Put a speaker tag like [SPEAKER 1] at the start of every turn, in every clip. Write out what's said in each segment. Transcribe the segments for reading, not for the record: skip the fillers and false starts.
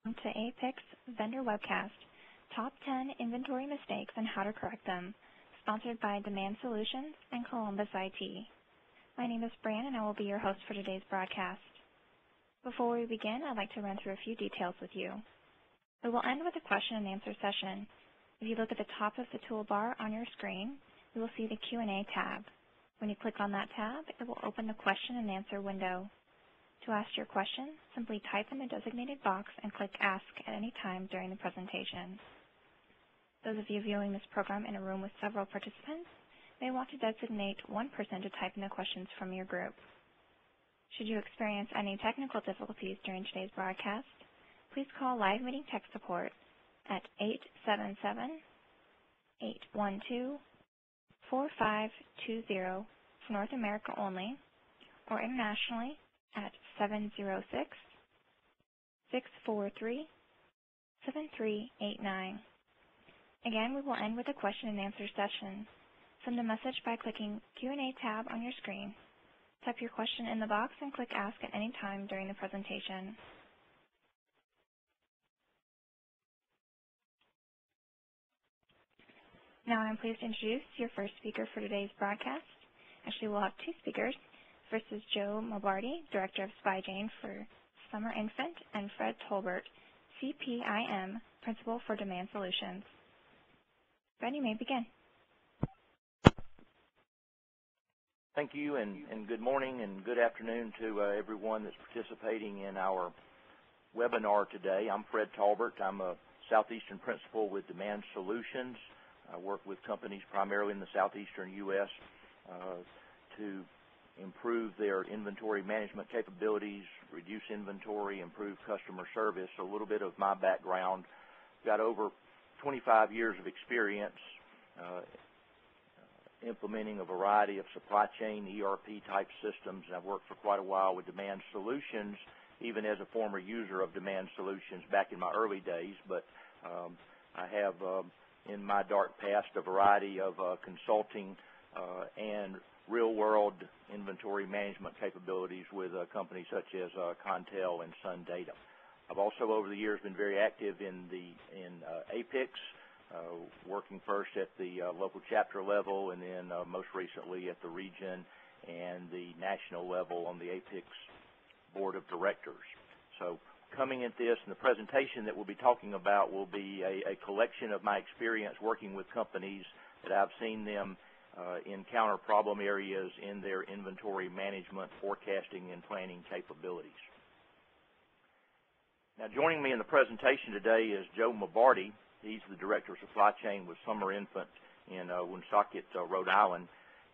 [SPEAKER 1] To Apex Vendor Webcast, Top 10 Inventory Mistakes and How to Correct Them, sponsored by Demand Solutions and Columbus IT. My name is Fran and I will be your host for today's broadcast. Before we begin, I'd like to run through a few details with you. We will end with a question and answer session. If you look at the top of the toolbar on your screen, you will see the Q&A tab. When you click on that tab, it will open the question and answer window. To ask your question, simply type in the designated box and click Ask at any time during the presentation. Those of you viewing this program in a room with several participants may want to designate one person to type in the questions from your group. Should you experience any technical difficulties during today's broadcast, please call Live Meeting Tech Support at 877-812-4520 for North America only, or internationally at 706-643-7389. Again, we will end with a question and answer session. Send a message by clicking Q&A tab on your screen. Type your question in the box and click Ask at any time during the presentation. Now I'm pleased to introduce your first speaker for today's broadcast. Actually, we'll have two speakers. First is Joe Mabardy, Director of Supply Chain for Summer Infant, and Fred Tolbert, CPIM, Principal for Demand Solutions. Fred, you may begin.
[SPEAKER 2] Thank you, and good morning and good afternoon to everyone that's participating in our webinar today. I'm Fred Tolbert. I'm a Southeastern Principal with Demand Solutions. I work with companies primarily in the southeastern U.S. To improve their inventory management capabilities, reduce inventory, improve customer service. A little bit of my background. Got over 25 years of experience implementing a variety of supply chain ERP type systems. I've worked for quite a while with Demand Solutions, even as a former user of Demand Solutions back in my early days. But I have in my dark past a variety of consulting and real-world inventory management capabilities with companies such as Contel and Sun Data. I've also, over the years, been very active in APIX, working first at the local chapter level and then most recently at the region and the national level on the APIX Board of Directors. So coming at this, and the presentation that we'll be talking about will be a collection of my experience working with companies that I've seen them encounter problem areas in their inventory management, forecasting, and planning capabilities. Now, joining me in the presentation today is Joe Mabardy. He's the Director of Supply Chain with Summer Infant in Woonsocket, Rhode Island.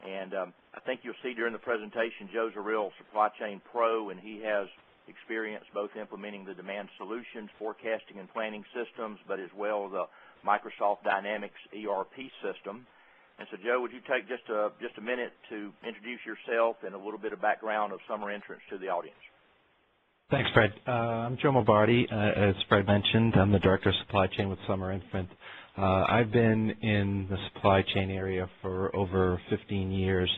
[SPEAKER 2] And I think you'll see during the presentation, Joe's a real supply chain pro, and he has experience both implementing the Demand Solutions forecasting and planning systems, but as well the Microsoft Dynamics ERP system. And so, Joe, would you take just a minute to introduce yourself and a little bit of background of Summer Entrance to the audience?
[SPEAKER 3] Thanks, Fred. I'm Joe Mabardy. As Fred mentioned, I'm the Director of Supply Chain with Summer Infant. I've been in the supply chain area for over 15 years,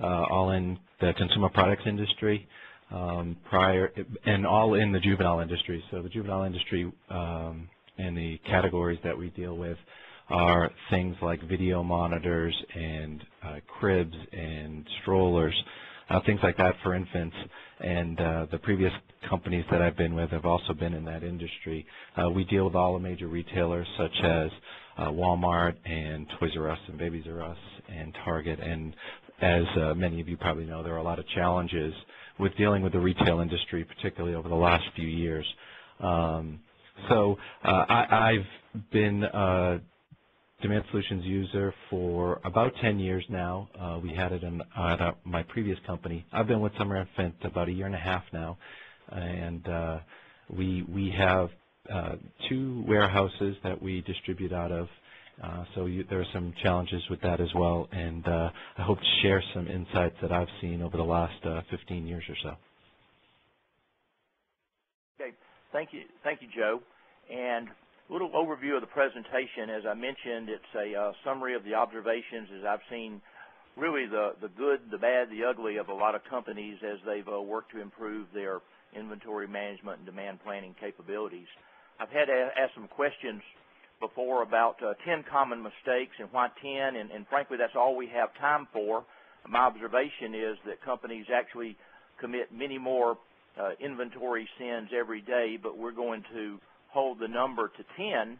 [SPEAKER 3] all in the consumer products industry, and all in the juvenile industry. So the juvenile industry and the categories that we deal with are things like video monitors and cribs and strollers, things like that for infants. And the previous companies that I've been with have also been in that industry. We deal with all the major retailers such as Walmart and Toys R Us and Babies R Us and Target. And as many of you probably know, there are a lot of challenges with dealing with the retail industry, particularly over the last few years. I've been Demand Solutions user for about 10 years now. We had it at my previous company. I've been with Summer Infant about a year and a half now, and we have 2 warehouses that we distribute out of. There are some challenges with that as well, and I hope to share some insights that I've seen over the last 15 years or so.
[SPEAKER 2] Okay, thank you, Joe. And a little overview of the presentation. As I mentioned, it's a summary of the observations as I've seen really the good, the bad, the ugly of a lot of companies as they've worked to improve their inventory management and demand planning capabilities. I've had to ask some questions before about 10 common mistakes and why 10, and frankly, that's all we have time for. My observation is that companies actually commit many more inventory sins every day, but we're going to hold the number to 10.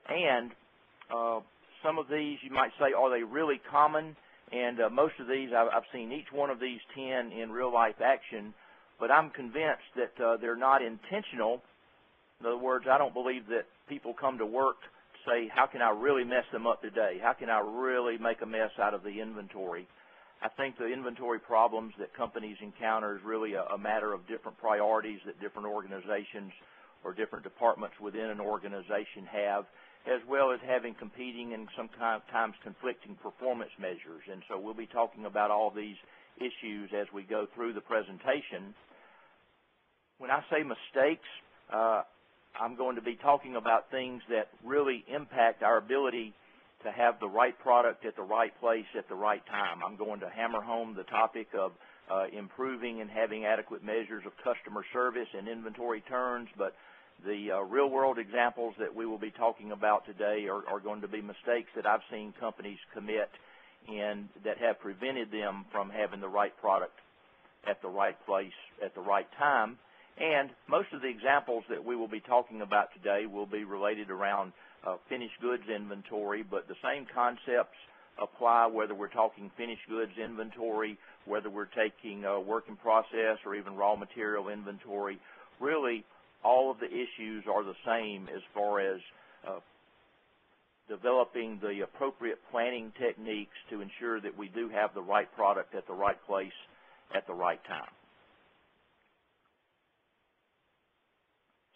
[SPEAKER 2] And some of these, you might say, are they really common? And most of these, I've seen each one of these 10 in real-life action, but I'm convinced that they're not intentional. In other words, I don't believe that people come to work to say, how can I really mess them up today? How can I really make a mess out of the inventory? I think the inventory problems that companies encounter is really a matter of different priorities that different organizations or different departments within an organization have, as well as having competing and sometimes conflicting performance measures. And so we'll be talking about all these issues as we go through the presentation. When I say mistakes, I'm going to be talking about things that really impact our ability to have the right product at the right place at the right time. I'm going to hammer home the topic of improving and having adequate measures of customer service and inventory turns, but the real-world examples that we will be talking about today are going to be mistakes that I've seen companies commit and that have prevented them from having the right product at the right place at the right time. And most of the examples that we will be talking about today will be related around finished goods inventory, but the same concepts apply whether we're talking finished goods inventory, whether we're taking work in process or even raw material inventory. Really, all of the issues are the same as far as developing the appropriate planning techniques to ensure that we do have the right product at the right place at the right time.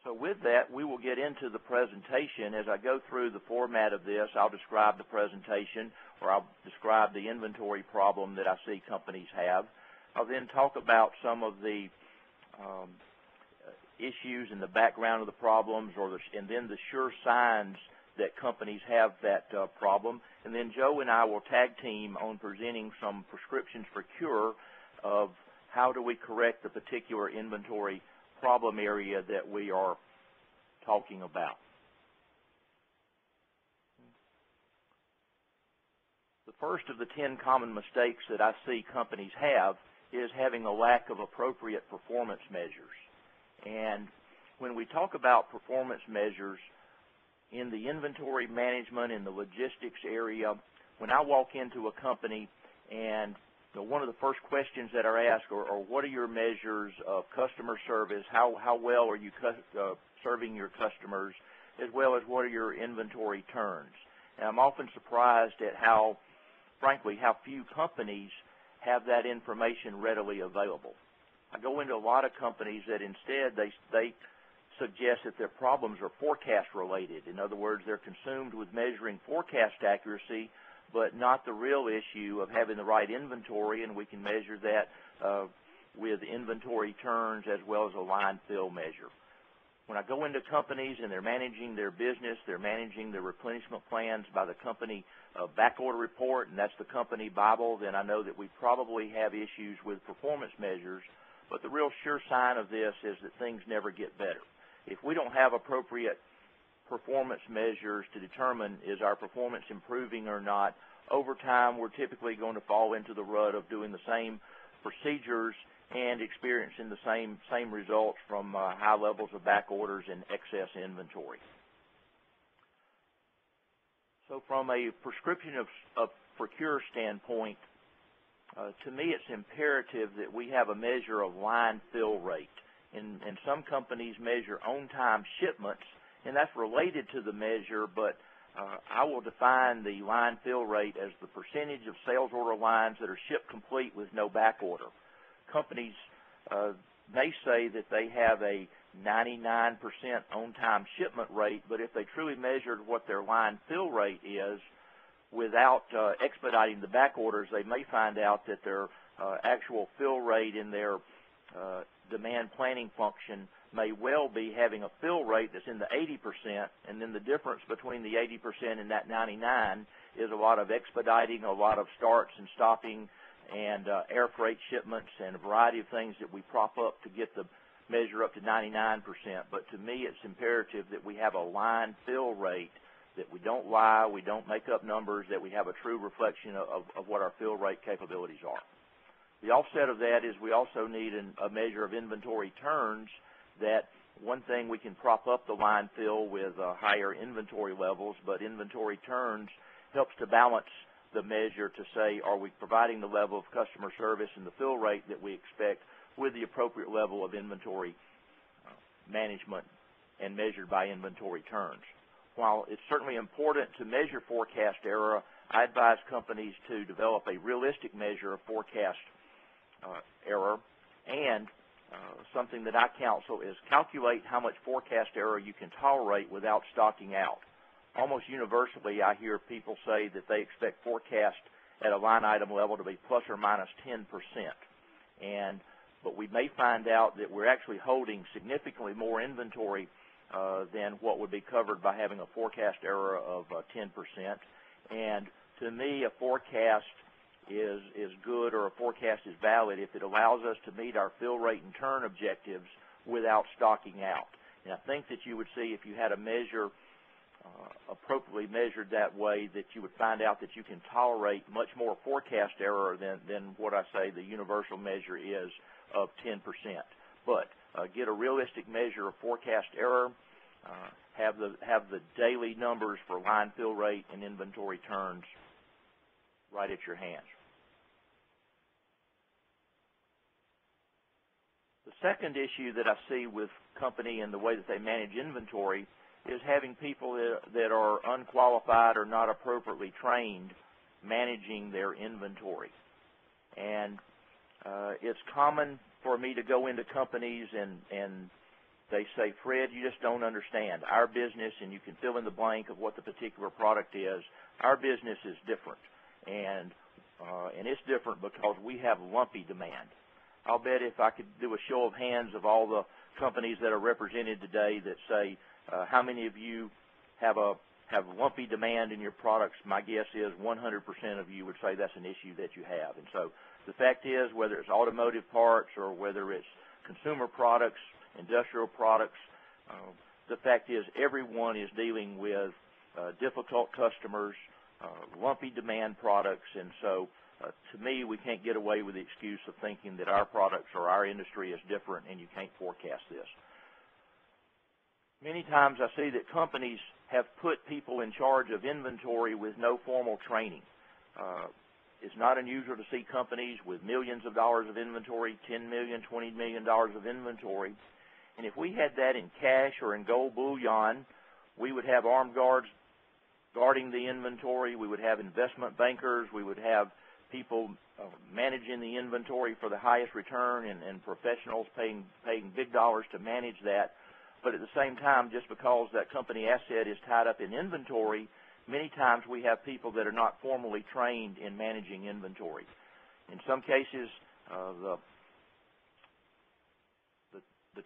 [SPEAKER 2] So with that, we will get into the presentation. As I go through the format of this, I'll describe the presentation, or I'll describe the inventory problem that I see companies have. I'll then talk about some of the issues in the background of the problems, and then the sure signs that companies have that problem. And then Joe and I will tag team on presenting some prescriptions for cure of how do we correct the particular inventory problem area that we are talking about. The first of the 10 common mistakes that I see companies have is having a lack of appropriate performance measures. And when we talk about performance measures in the inventory management, in the logistics area, when I walk into a company and one of the first questions that are asked are what are your measures of customer service, how well are you serving your customers, as well as what are your inventory turns. And I'm often surprised at how, frankly, how few companies have that information readily available. I go into a lot of companies that instead they suggest that their problems are forecast related. In other words, they're consumed with measuring forecast accuracy, but not the real issue of having the right inventory, and we can measure that with inventory turns as well as a line fill measure. When I go into companies and they're managing their business, they're managing their replenishment plans by the company backorder report, and that's the company Bible, then I know that we probably have issues with performance measures. But the real sure sign of this is that things never get better. If we don't have appropriate performance measures to determine is our performance improving or not, over time we're typically going to fall into the rut of doing the same procedures and experiencing the same results from high levels of back orders and excess inventory. So from a prescription of procure standpoint, to me it's imperative that we have a measure of line fill rate. And some companies measure on-time shipments, and that's related to the measure, but I will define the line fill rate as the percentage of sales order lines that are shipped complete with no back order. Companies may say that they have a 99% on-time shipment rate, but if they truly measured what their line fill rate is without expediting the back orders, they may find out that their actual fill rate in their demand planning function may well be having a fill rate that's in the 80%, and then the difference between the 80% and that 99 is a lot of expediting, a lot of starts and stopping, and air freight shipments, and a variety of things that we prop up to get the measure up to 99%, but to me it's imperative that we have a line fill rate, that we don't lie, we don't make up numbers, that we have a true reflection of what our fill rate capabilities are. The offset of that is we also need a measure of inventory turns. That one thing, we can prop up the line fill with higher inventory levels, but inventory turns helps to balance the measure to say, are we providing the level of customer service and the fill rate that we expect with the appropriate level of inventory management and measured by inventory turns. While it's certainly important to measure forecast error, I advise companies to develop a realistic measure of forecast error, and something that I counsel is calculate how much forecast error you can tolerate without stocking out. Almost universally, I hear people say that they expect forecast at a line item level to be plus or minus 10%. But we may find out that we're actually holding significantly more inventory than what would be covered by having a forecast error of 10%. And to me, a forecast is good, or a forecast is valid if it allows us to meet our fill rate and turn objectives without stocking out. And I think that you would see, if you had a measure appropriately measured that way, that you would find out that you can tolerate much more forecast error than what I say the universal measure is of 10%. But get a realistic measure of forecast error, have the daily numbers for line fill rate and inventory turns right at your hands. The second issue that I see with company and the way that they manage inventory is having people that are unqualified or not appropriately trained managing their inventory. And it's common for me to go into companies and they say, Fred, you just don't understand. Our business, and you can fill in the blank of what the particular product is, our business is different. And it's different because we have lumpy demand. I'll bet if I could do a show of hands of all the companies that are represented today that say, how many of you have lumpy demand in your products, my guess is 100% of you would say that's an issue that you have. And so the fact is, whether it's automotive parts or whether it's consumer products, industrial products, the fact is everyone is dealing with difficult customers, lumpy demand products, and so to me, we can't get away with the excuse of thinking that our products or our industry is different and you can't forecast this. Many times I see that companies have put people in charge of inventory with no formal training. It's not unusual to see companies with millions of dollars of inventory, $10 million, $20 million of inventory. And if we had that in cash or in gold bullion, we would have armed guards guarding the inventory. We would have investment bankers. We would have people managing the inventory for the highest return, and professionals paying big dollars to manage that. But at the same time, just because that company asset is tied up in inventory, many times we have people that are not formally trained in managing inventory. In some cases, the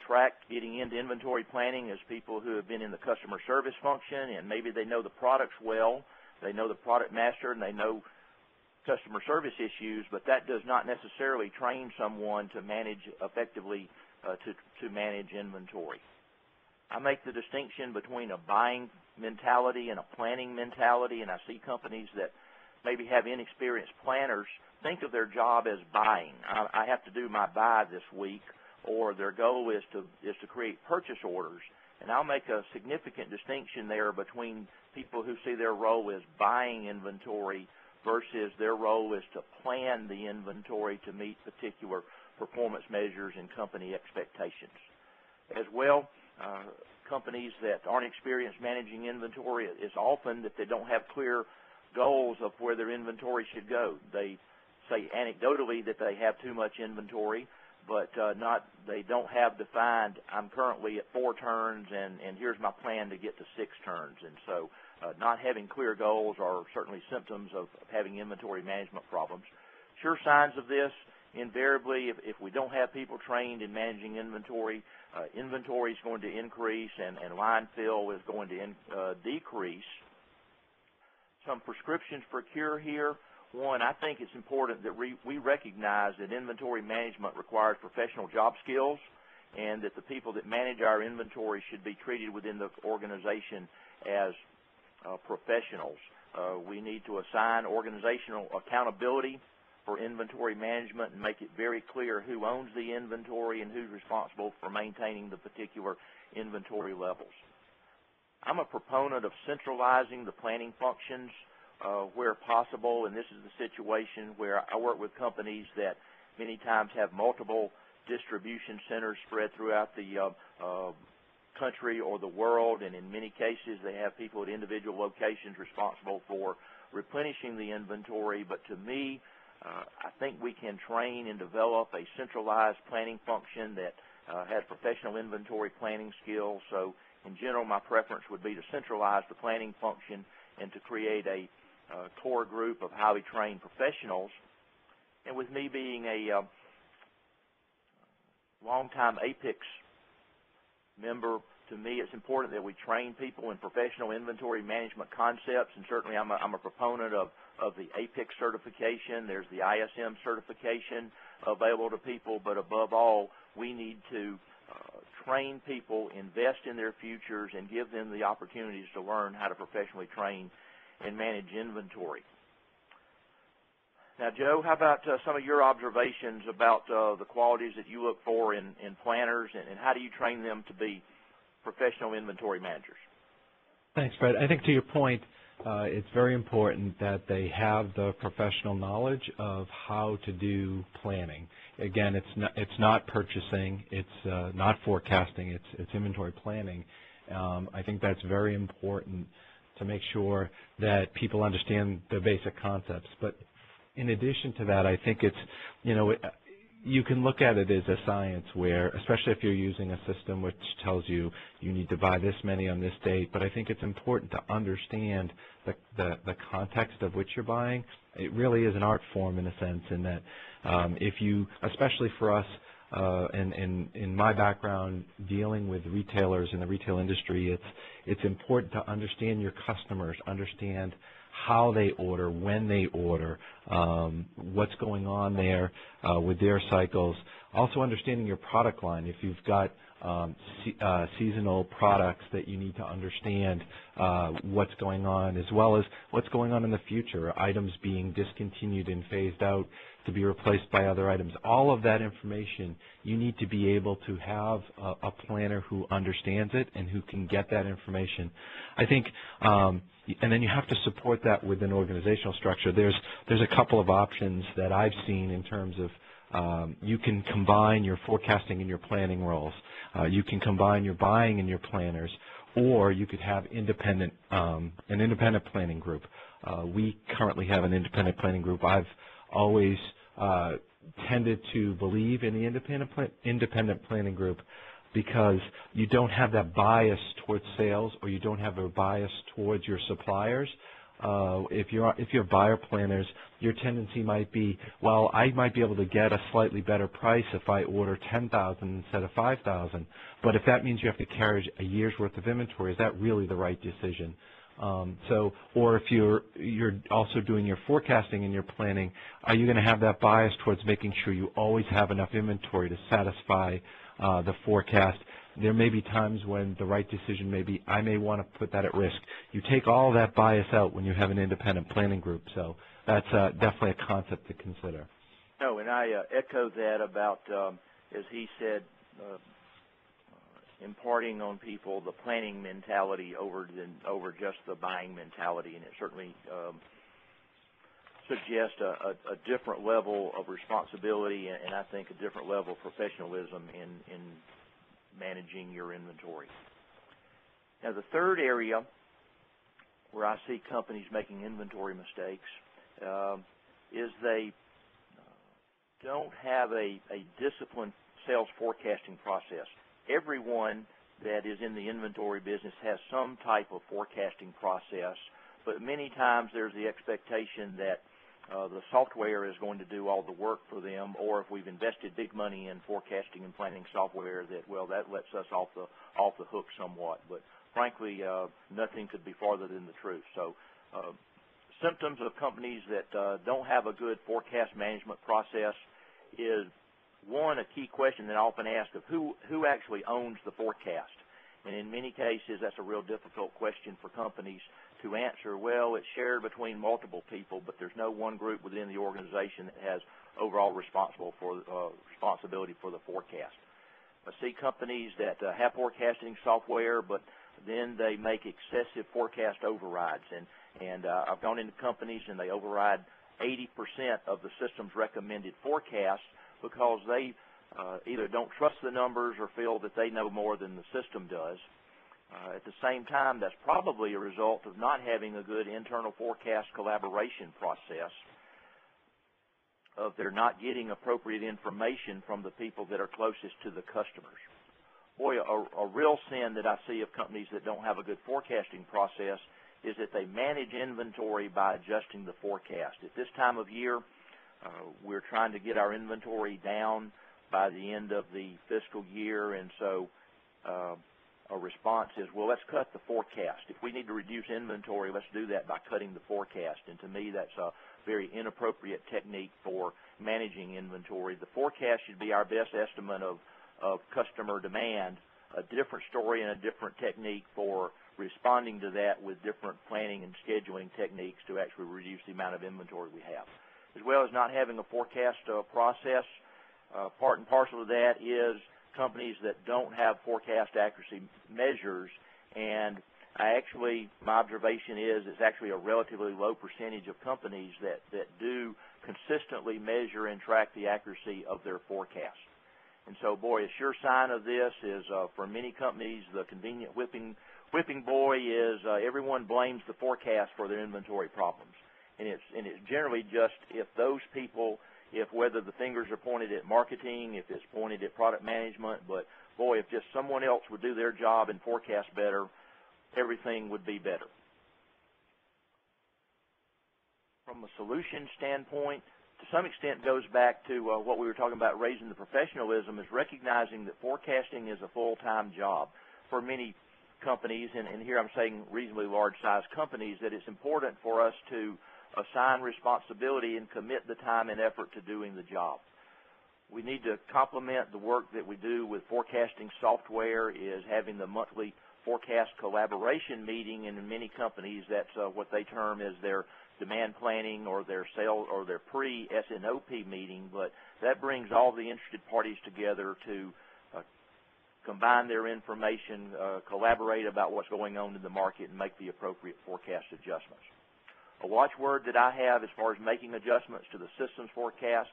[SPEAKER 2] track getting into inventory planning is people who have been in the customer service function, and maybe they know the products well, they know the product master, and they know customer service issues, but that does not necessarily train someone to manage effectively to manage inventory. I make the distinction between a buying mentality and a planning mentality, and I see companies that maybe have inexperienced planners think of their job as buying. I have to do my buy this week, or their goal is to create purchase orders. And I'll make a significant distinction there between people who see their role as buying inventory versus their role is to plan the inventory to meet particular performance measures and company expectations. As well, companies that aren't experienced managing inventory, it's often that they don't have clear goals of where their inventory should go. They say anecdotally that they have too much inventory, but they don't have defined, I'm currently at 4 turns, and here's my plan to get to 6 turns. And so not having clear goals are certainly symptoms of having inventory management problems. Sure signs of this, invariably, if we don't have people trained in managing inventory, inventory is going to increase and line fill is going to decrease. Some prescriptions for cure here. One, I think it's important that we recognize that inventory management requires professional job skills, and that the people that manage our inventory should be treated within the organization as professionals. We need to assign organizational accountability for inventory management and make it very clear who owns the inventory and who's responsible for maintaining the particular inventory levels. I'm a proponent of centralizing the planning functions where possible, and this is the situation where I work with companies that many times have multiple distribution centers spread throughout the country or the world, and in many cases they have people at individual locations responsible for replenishing the inventory. But to me, I think we can train and develop a centralized planning function that has professional inventory planning skills. So in general, my preference would be to centralize the planning function and to create a core group of highly trained professionals. And with me being a longtime APIX member, to me it's important that we train people in professional inventory management concepts, and certainly I'm a proponent of the APIX certification. There's the ISM certification available to people, but above all, we need to train people, invest in their futures, and give them the opportunities to learn how to professionally train and manage inventory. Now, Joe, how about some of your observations about the qualities that you look for in planners, and how do you train them to be professional inventory managers?
[SPEAKER 3] Thanks, Fred. I think to your point, it's very important that they have the professional knowledge of how to do planning. Again, it's not purchasing, it's not forecasting, it's inventory planning. I think that's very important to make sure that people understand the basic concepts. But in addition to that, I think it's, you can look at it as a science where, especially if you're using a system which tells you you need to buy this many on this date, but I think it's important to understand the context of which you're buying. It really is an art form in a sense, in that if you, especially for us, in my background dealing with retailers in the retail industry, it's important to understand your customers, understand how they order, when they order, what's going on there with their cycles. Also understanding your product line. If you've got seasonal products, that you need to understand what's going on, as well as what's going on in the future, items being discontinued and phased out to be replaced by other items. All of that information, you need to be able to have a planner who understands it and who can get that information. I think, and then you have to support that with an organizational structure. There's a couple of options that I've seen in terms of you can combine your forecasting and your planning roles. You can combine your buying and your planners, or you could have an independent planning group. We currently have an independent planning group. I've always tended to believe in the independent planning group because you don't have that bias towards sales, or you don't have a bias towards your suppliers. If you're buyer planners, your tendency might be, well, I might be able to get a slightly better price if I order 10,000 instead of 5,000. But if that means you have to carry a year's worth of inventory, is that really the right decision? Or if you're also doing your forecasting and your planning, are you going to have that bias towards making sure you always have enough inventory to satisfy the forecast? There may be times when the right decision may be, I may want to put that at risk. You take all of that bias out when you have an independent planning group. So that's definitely a concept to consider.
[SPEAKER 2] No, and I echo that about, as he said, imparting on people the planning mentality over just the buying mentality, and it certainly suggests a different level of responsibility, and I think a different level of professionalism in managing your inventory. Now, the third area where I see companies making inventory mistakes is they don't have a disciplined sales forecasting process. Everyone that is in the inventory business has some type of forecasting process, but many times there's the expectation that the software is going to do all the work for them, or if we've invested big money in forecasting and planning software, that, well, that lets us off the hook somewhat. But frankly, nothing could be farther than the truth. So symptoms of companies that don't have a good forecast management process is one, a key question that I often ask of who actually owns the forecast. And in many cases, that's a real difficult question for companies to answer. Well, it's shared between multiple people, but there's no one group within the organization that has overall responsibility for the forecast. I see companies that have forecasting software, but then they make excessive forecast overrides. And I've gone into companies and they override 80% of the system's recommended forecast because they either don't trust the numbers or feel that they know more than the system does. At the same time, that's probably a result of not having a good internal forecast collaboration process, of they're not getting appropriate information from the people that are closest to the customers. Boy, a real sin that I see of companies that don't have a good forecasting process is that they manage inventory by adjusting the forecast. At this time of year, we're trying to get our inventory down by the end of the fiscal year, and so a response is, well, let's cut the forecast. If we need to reduce inventory, let's do that by cutting the forecast. And to me, that's a very inappropriate technique for managing inventory. The forecast should be our best estimate of customer demand, a different story and a different technique for responding to that with different planning and scheduling techniques to actually reduce the amount of inventory we have. As well as not having a forecast process, part and parcel of that is companies that don't have forecast accuracy measures, and my observation is it's actually a relatively low percentage of companies that do consistently measure and track the accuracy of their forecast. And so, boy, a sure sign of this is for many companies, the convenient whipping boy is everyone blames the forecast for their inventory problems. And it's generally just if those people, if whether the fingers are pointed at marketing, if it's pointed at product management, but boy, if just someone else would do their job and forecast better, everything would be better. From a solution standpoint, to some extent goes back to what we were talking about, raising the professionalism, is recognizing that forecasting is a full-time job for many companies, and here I'm saying reasonably large-sized companies, that it's important for us to assign responsibility and commit the time and effort to doing the job. We need to complement the work that we do with forecasting software, is having the monthly forecast collaboration meeting, and in many companies that's what they term as their demand planning or their sales or their pre-SNOP meeting, but that brings all the interested parties together to combine their information, collaborate about what's going on in the market, and make the appropriate forecast adjustments. A watchword that I have as far as making adjustments to the systems forecast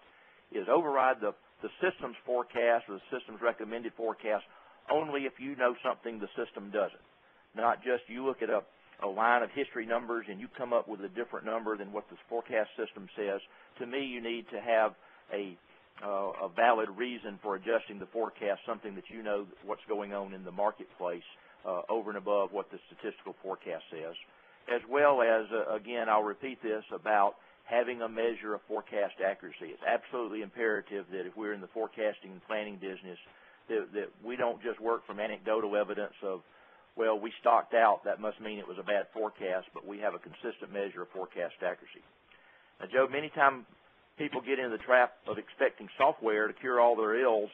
[SPEAKER 2] is override the systems forecast or the system's recommended forecast only if you know something the system doesn't. Not just you look at a line of history numbers and you come up with a different number than what the forecast system says. To me, you need to have a valid reason for adjusting the forecast, something that you know what's going on in the marketplace over and above what the statistical forecast says. As well as, again, I'll repeat this, about having a measure of forecast accuracy. It's absolutely imperative that if we're in the forecasting and planning business, that we don't just work from anecdotal evidence of, well, we stocked out, that must mean it was a bad forecast, but we have a consistent measure of forecast accuracy. Now, Joe, many times people get into the trap of expecting software to cure all their ills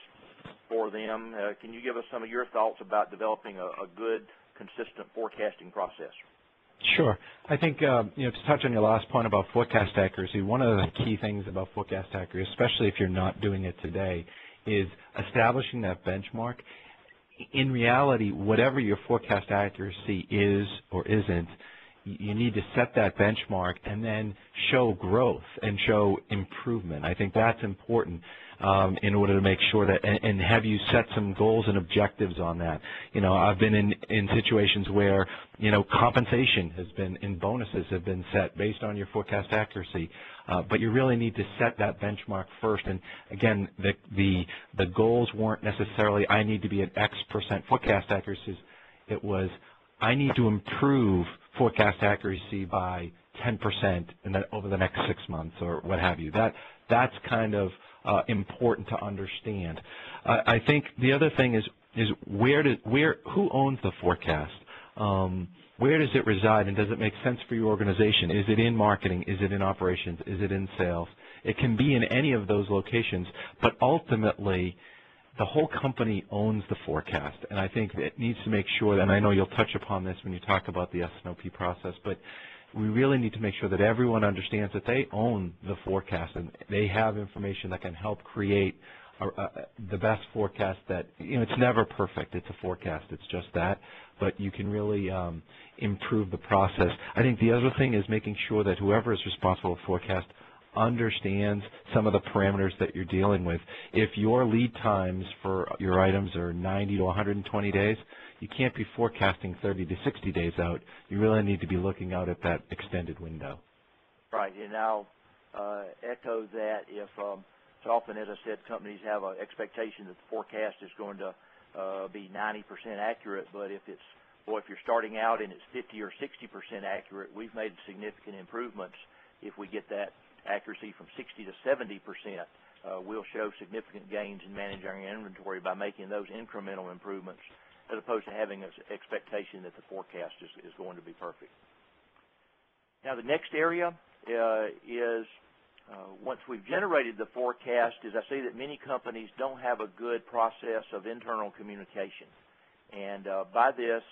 [SPEAKER 2] for them. Can you give us some of your thoughts about developing a good, consistent forecasting process?
[SPEAKER 3] Sure. I think, to touch on your last point about forecast accuracy, one of the key things about forecast accuracy, especially if you're not doing it today, is establishing that benchmark. In reality, whatever your forecast accuracy is or isn't, you need to set that benchmark and then show growth and show improvement. I think that's important in order to make sure that, and have you set some goals and objectives on that. I've been in situations where, compensation has been, and bonuses have been set based on your forecast accuracy, but you really need to set that benchmark first. And again, the goals weren't necessarily, I need to be at X% forecast accuracy. It was, I need to improve forecast accuracy by 10% over the next 6 months or what have you. That's kind of important to understand. I think the other thing is who owns the forecast? Where does it reside, and does it make sense for your organization? Is it in marketing? Is it in operations? Is it in sales? It can be in any of those locations, but ultimately the whole company owns the forecast, and I think it needs to make sure, and I know you'll touch upon this when you talk about the S&OP process, but we really need to make sure that everyone understands that they own the forecast and they have information that can help create the best forecast that, it's never perfect. It's a forecast. It's just that. But you can really improve the process. I think the other thing is making sure that whoever is responsible for forecast understands some of the parameters that you're dealing with. If your lead times for your items are 90 to 120 days, you can't be forecasting 30 to 60 days out. You really need to be looking out at that extended window.
[SPEAKER 2] Right, and I'll echo that. If so often, as I said, companies have an expectation that the forecast is going to be 90% accurate, but if you're starting out and it's 50 or 60% accurate, we've made significant improvements. If we get that accuracy from 60 to 70%, we'll show significant gains in managing our inventory by making those incremental improvements, as opposed to having an expectation that the forecast is going to be perfect. Now, the next area is once we've generated the forecast, is I see that many companies don't have a good process of internal communication. And by this,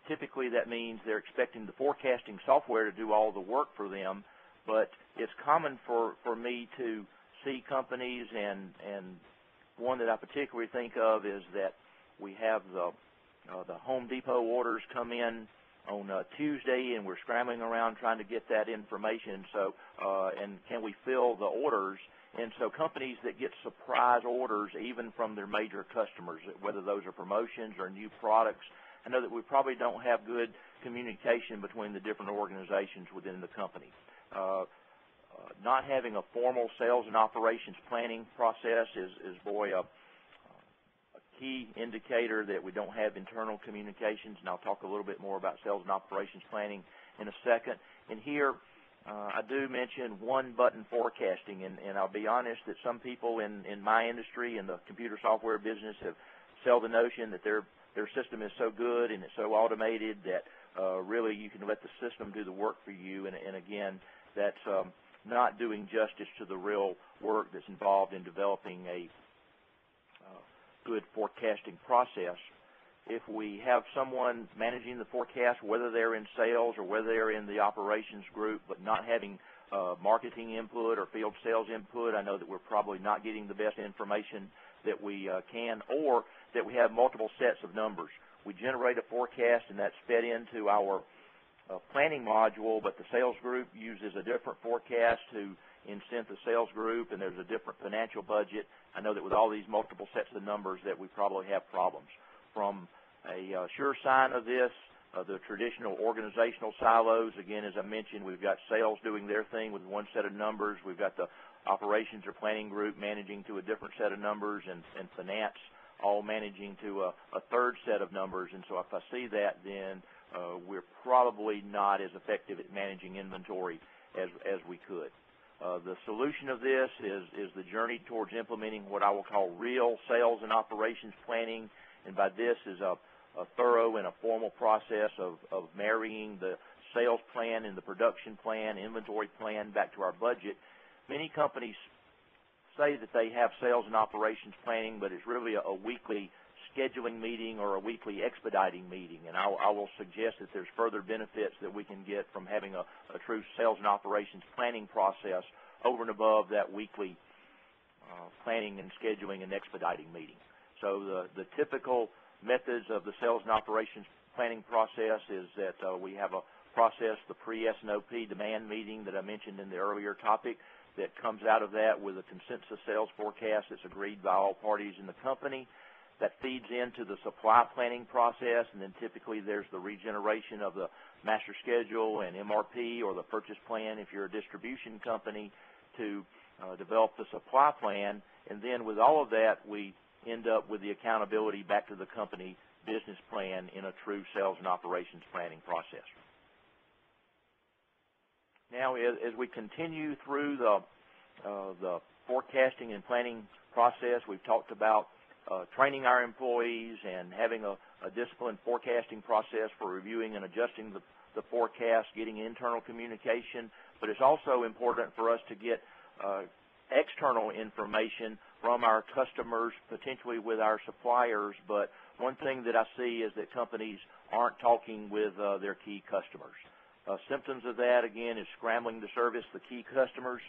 [SPEAKER 2] typically that means they're expecting the forecasting software to do all the work for them, but it's common for me to see companies, and one that I particularly think of is that we have the Home Depot orders come in on Tuesday, and we're scrambling around trying to get that information. So, and can we fill the orders? And so companies that get surprise orders, even from their major customers, whether those are promotions or new products, I know that we probably don't have good communication between the different organizations within the company. Not having a formal sales and operations planning process is a key indicator that we don't have internal communications, and I'll talk a little bit more about sales and operations planning in a second. And here, I do mention one-button forecasting, and I'll be honest that some people in my industry, in the computer software business, have sell the notion that their system is so good and it's so automated that really you can let the system do the work for you, and again, that's not doing justice to the real work that's involved in developing a good forecasting process. If we have someone managing the forecast, whether they're in sales or whether they're in the operations group, but not having marketing input or field sales input, I know that we're probably not getting the best information that we can, or that we have multiple sets of numbers. We generate a forecast, and that's fed into our planning module, but the sales group uses a different forecast to incent the sales group, and there's a different financial budget. I know that with all these multiple sets of numbers that we probably have problems. From a sure sign of this, the traditional organizational silos, again, as I mentioned, we've got sales doing their thing with one set of numbers. We've got the operations or planning group managing to a different set of numbers, and finance all managing to a third set of numbers. And so if I see that, then we're probably not as effective at managing inventory as we could. The solution of this is the journey towards implementing what I will call real sales and operations planning, and by this is a thorough and a formal process of marrying the sales plan and the production plan, inventory plan back to our budget. Many companies say that they have sales and operations planning, but it's really a weekly scheduling meeting or a weekly expediting meeting, and I will suggest that there's further benefits that we can get from having a true sales and operations planning process over and above that weekly planning and scheduling and expediting meeting. So the typical methods of the sales and operations planning process is that we have a process, the pre-S&OP demand meeting that I mentioned in the earlier topic, that comes out of that with a consensus sales forecast that's agreed by all parties in the company. That feeds into the supply planning process, and then typically there's the regeneration of the master schedule and MRP or the purchase plan if you're a distribution company to develop the supply plan. And then with all of that, we end up with the accountability back to the company business plan in a true sales and operations planning process. Now, as we continue through the forecasting and planning process, we've talked about training our employees and having a a disciplined forecasting process for reviewing and adjusting the forecast, getting internal communication, but it's also important for us to get external information from our customers, potentially with our suppliers. But one thing that I see is that companies aren't talking with their key customers. Symptoms of that, again, is scrambling to service the key customers,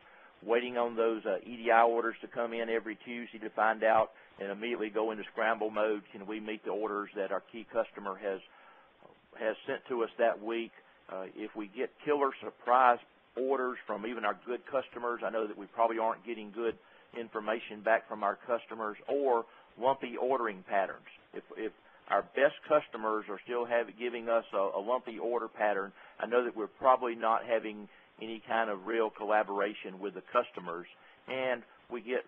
[SPEAKER 2] waiting on those EDI orders to come in every Tuesday to find out and immediately go into scramble mode. Can we meet the orders that our key customer has sent to us that week? If we get killer surprise orders from even our good customers, I know that we probably aren't getting good information back from our customers, or lumpy ordering patterns. If our best customers are still giving us a lumpy order pattern, I know that we're probably not having any kind of real collaboration with the customers, and we get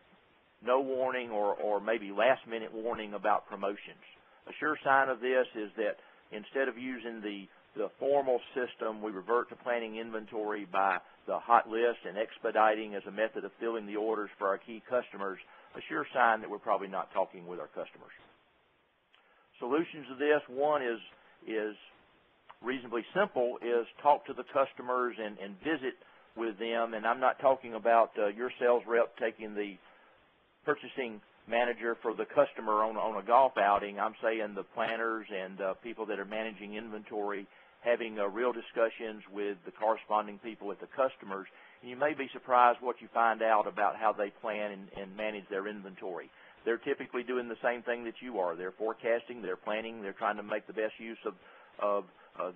[SPEAKER 2] no warning or maybe last-minute warning about promotions. A sure sign of this is that instead of using the formal system, we revert to planning inventory by the hot list and expediting as a method of filling the orders for our key customers. A sure sign that we're probably not talking with our customers. Solutions to this, one is reasonably simple, is talk to the customers and visit with them. And I'm not talking about your sales rep taking the purchasing manager for the customer on a golf outing. I'm saying the planners and people that are managing inventory, having real discussions with the corresponding people at the customers. And you may be surprised what you find out about how they plan and manage their inventory. They're typically doing the same thing that you are. They're forecasting, they're planning, they're trying to make the best use of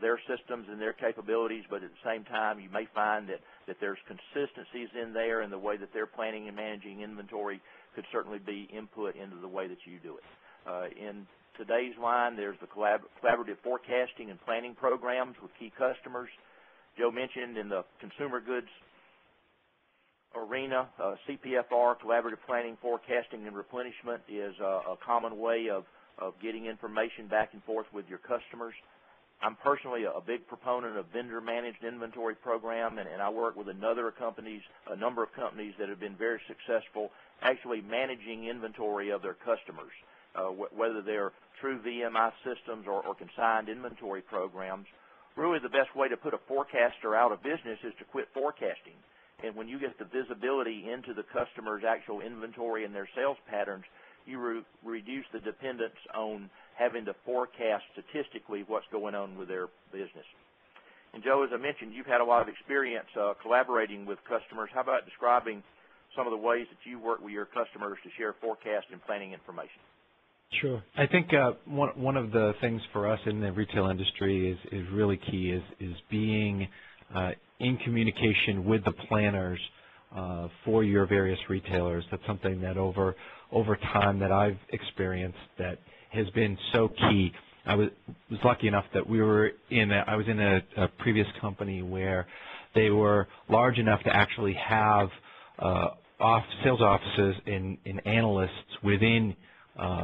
[SPEAKER 2] their systems and their capabilities, but at the same time you may find that there's consistencies in there, and the way that they're planning and managing inventory could certainly be input into the way that you do it. In today's line, there's the collaborative forecasting and planning programs with key customers. Joe mentioned in the consumer goods arena, CPFR, collaborative planning, forecasting, and replenishment, is a common way of getting information back and forth with your customers. I'm personally a big proponent of vendor-managed inventory program, and I work with a number of companies that have been very successful actually managing inventory of their customers, whether they're true VMI systems or consigned inventory programs. Really, the best way to put a forecaster out of business is to quit forecasting. And when you get the visibility into the customer's actual inventory and their sales patterns, you reduce the dependence on having to forecast statistically what's going on with their business. And Joe, as I mentioned, you've had a lot of experience collaborating with customers. How about describing some of the ways that you work with your customers to share forecast and planning information?
[SPEAKER 3] Sure. I think one of the things for us in the retail industry is really key is being in communication with the planners for your various retailers. That's something that over time that I've experienced that has been so key. I was lucky enough that I was in a previous company where they were large enough to actually have sales offices and analysts within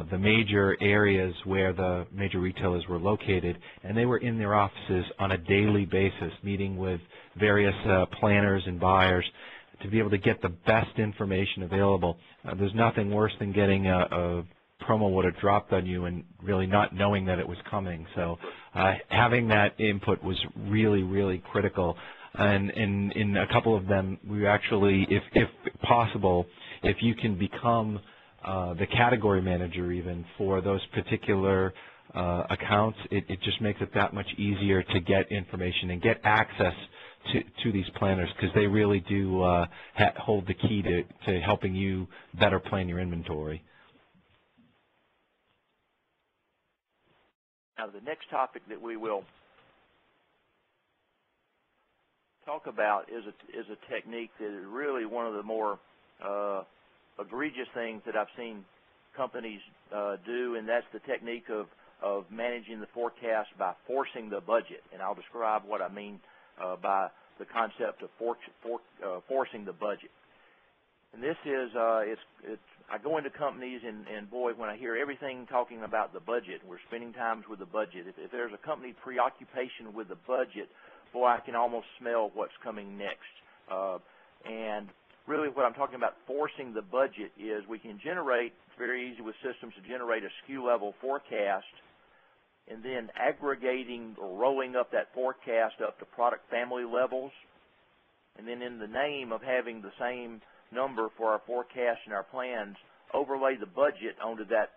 [SPEAKER 3] the major areas where the major retailers were located, and they were in their offices on a daily basis, meeting with various planners and buyers to be able to get the best information available. There's nothing worse than getting a promo would have dropped on you and really not knowing that it was coming. So having that input was really, really critical. And in a couple of them, we actually, if possible, if you can become the category manager even for those particular accounts, it just makes it that much easier to get information and get access to these planners, because they really do hold the key to helping you better plan your inventory.
[SPEAKER 2] Now, the next topic that we will talk about is a technique that is really one of the more egregious things that I've seen companies do, and that's the technique of managing the forecast by forcing the budget. And I'll describe what I mean by the concept of forcing the budget. And this is, I go into companies, and boy, when I hear everything talking about the budget, we're spending times with the budget. If there's a company preoccupation with the budget, boy, I can almost smell what's coming next. And really what I'm talking about forcing the budget is we can generate, it's very easy with systems to generate a SKU level forecast and then aggregating or rolling up that forecast up to product family levels, and then in the name of having the same number for our forecast and our plans, overlay the budget onto that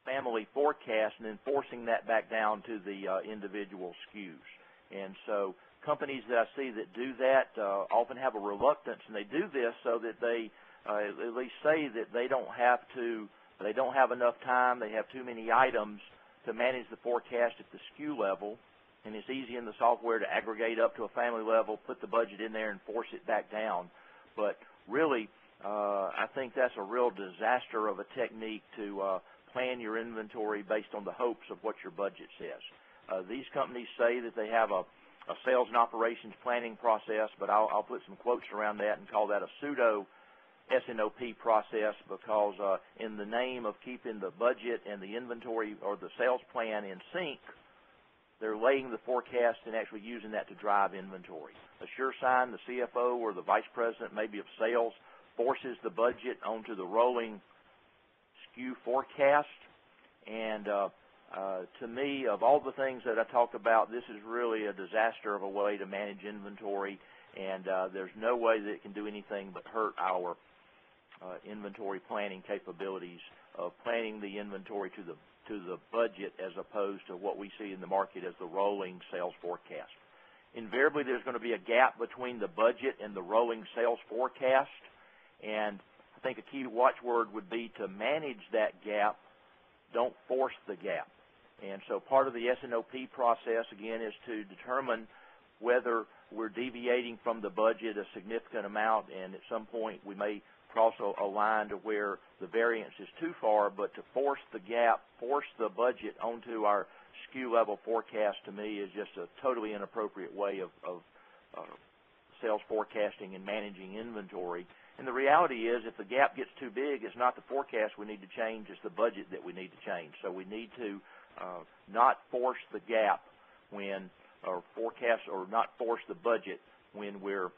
[SPEAKER 2] family forecast and then forcing that back down to the individual SKUs. And so companies that I see that do that often have a reluctance, and they do this so that they at least say that they don't have enough time, they have too many items to manage the forecast at the SKU level, and it's easy in the software to aggregate up to a family level, put the budget in there, and force it back down. But really, I think that's a real disaster of a technique to plan your inventory based on the hopes of what your budget says. These companies say that they have a sales and operations planning process, but I'll put some quotes around that and call that a pseudo S&OP process, because in the name of keeping the budget and the inventory or the sales plan in sync, they're laying the forecast and actually using that to drive inventory. A sure sign, the CFO or the vice president maybe of sales forces the budget onto the rolling SKU forecast. And to me, of all the things that I talk about, this is really a disaster of a way to manage inventory, and there's no way that it can do anything but hurt our inventory planning capabilities of planning the inventory to the budget as opposed to what we see in the market as the rolling sales forecast. Invariably, there's going to be a gap between the budget and the rolling sales forecast, and I think a key watchword would be to manage that gap. Don't force the gap. And so part of the S&OP process, again, is to determine whether we're deviating from the budget a significant amount, and at some point we may cross a line to where the variance is too far, but to force the gap, force the budget onto our SKU level forecast, to me, is just a totally inappropriate way of sales forecasting and managing inventory. And the reality is, if the gap gets too big, it's not the forecast we need to change, it's the budget that we need to change. So we need to not force the gap or forecast, or not force the budget when we're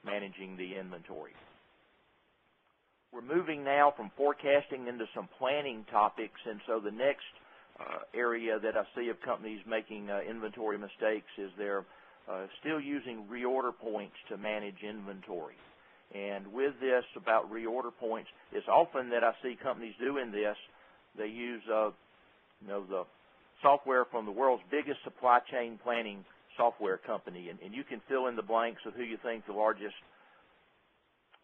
[SPEAKER 2] managing the inventory. We're moving now from forecasting into some planning topics, and so the next area that I see of companies making inventory mistakes is they're still using reorder points to manage inventory. And with this about reorder points, it's often that I see companies doing this. They use the software from the world's biggest supply chain planning software company, and you can fill in the blanks of who you think the largest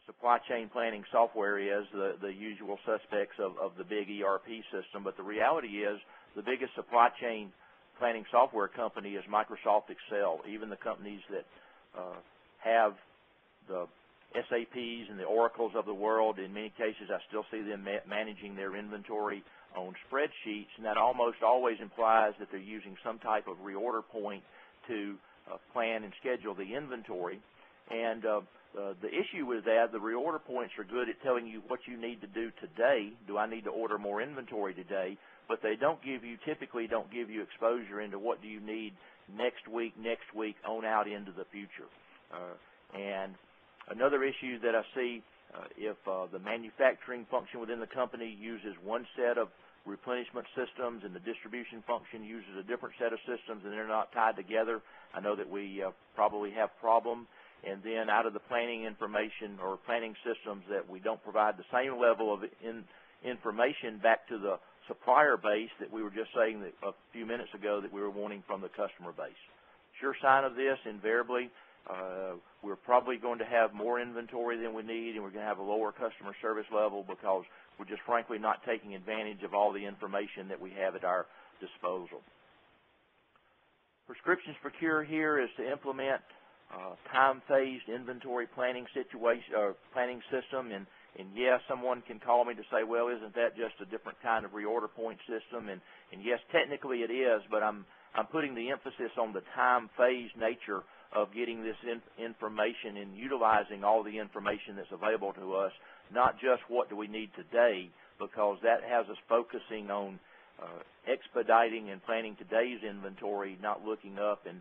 [SPEAKER 2] supply chain planning software is, the usual suspects of the big ERP system. But the reality is the biggest supply chain planning software company is Microsoft Excel. Even the companies that have the SAPs and the Oracles of the world, in many cases I still see them managing their inventory on spreadsheets, and that almost always implies that they're using some type of reorder point to plan and schedule the inventory. And the issue with that, the reorder points are good at telling you what you need to do today. Do I need to order more inventory today? But they typically don't give you exposure into what do you need next week, on out into the future. And another issue that I see, if the manufacturing function within the company uses one set of replenishment systems and the distribution function uses a different set of systems and they're not tied together, I know that we probably have problems. And then out of the planning information or planning systems that we don't provide the same level of information back to the supplier base that we were just saying that a few minutes ago that we were wanting from the customer base. Sure sign of this, invariably, we're probably going to have more inventory than we need, and we're going to have a lower customer service level because we're just frankly not taking advantage of all the information that we have at our disposal. Prescriptions for Cure here is to implement time-phased inventory planning planning system, and yes, someone can call me to say, well, isn't that just a different kind of reorder point system? And yes, technically it is, but I'm putting the emphasis on the time-phased nature of getting this information and utilizing all the information that's available to us, not just what do we need today, because that has us focusing on expediting and planning today's inventory, not looking up and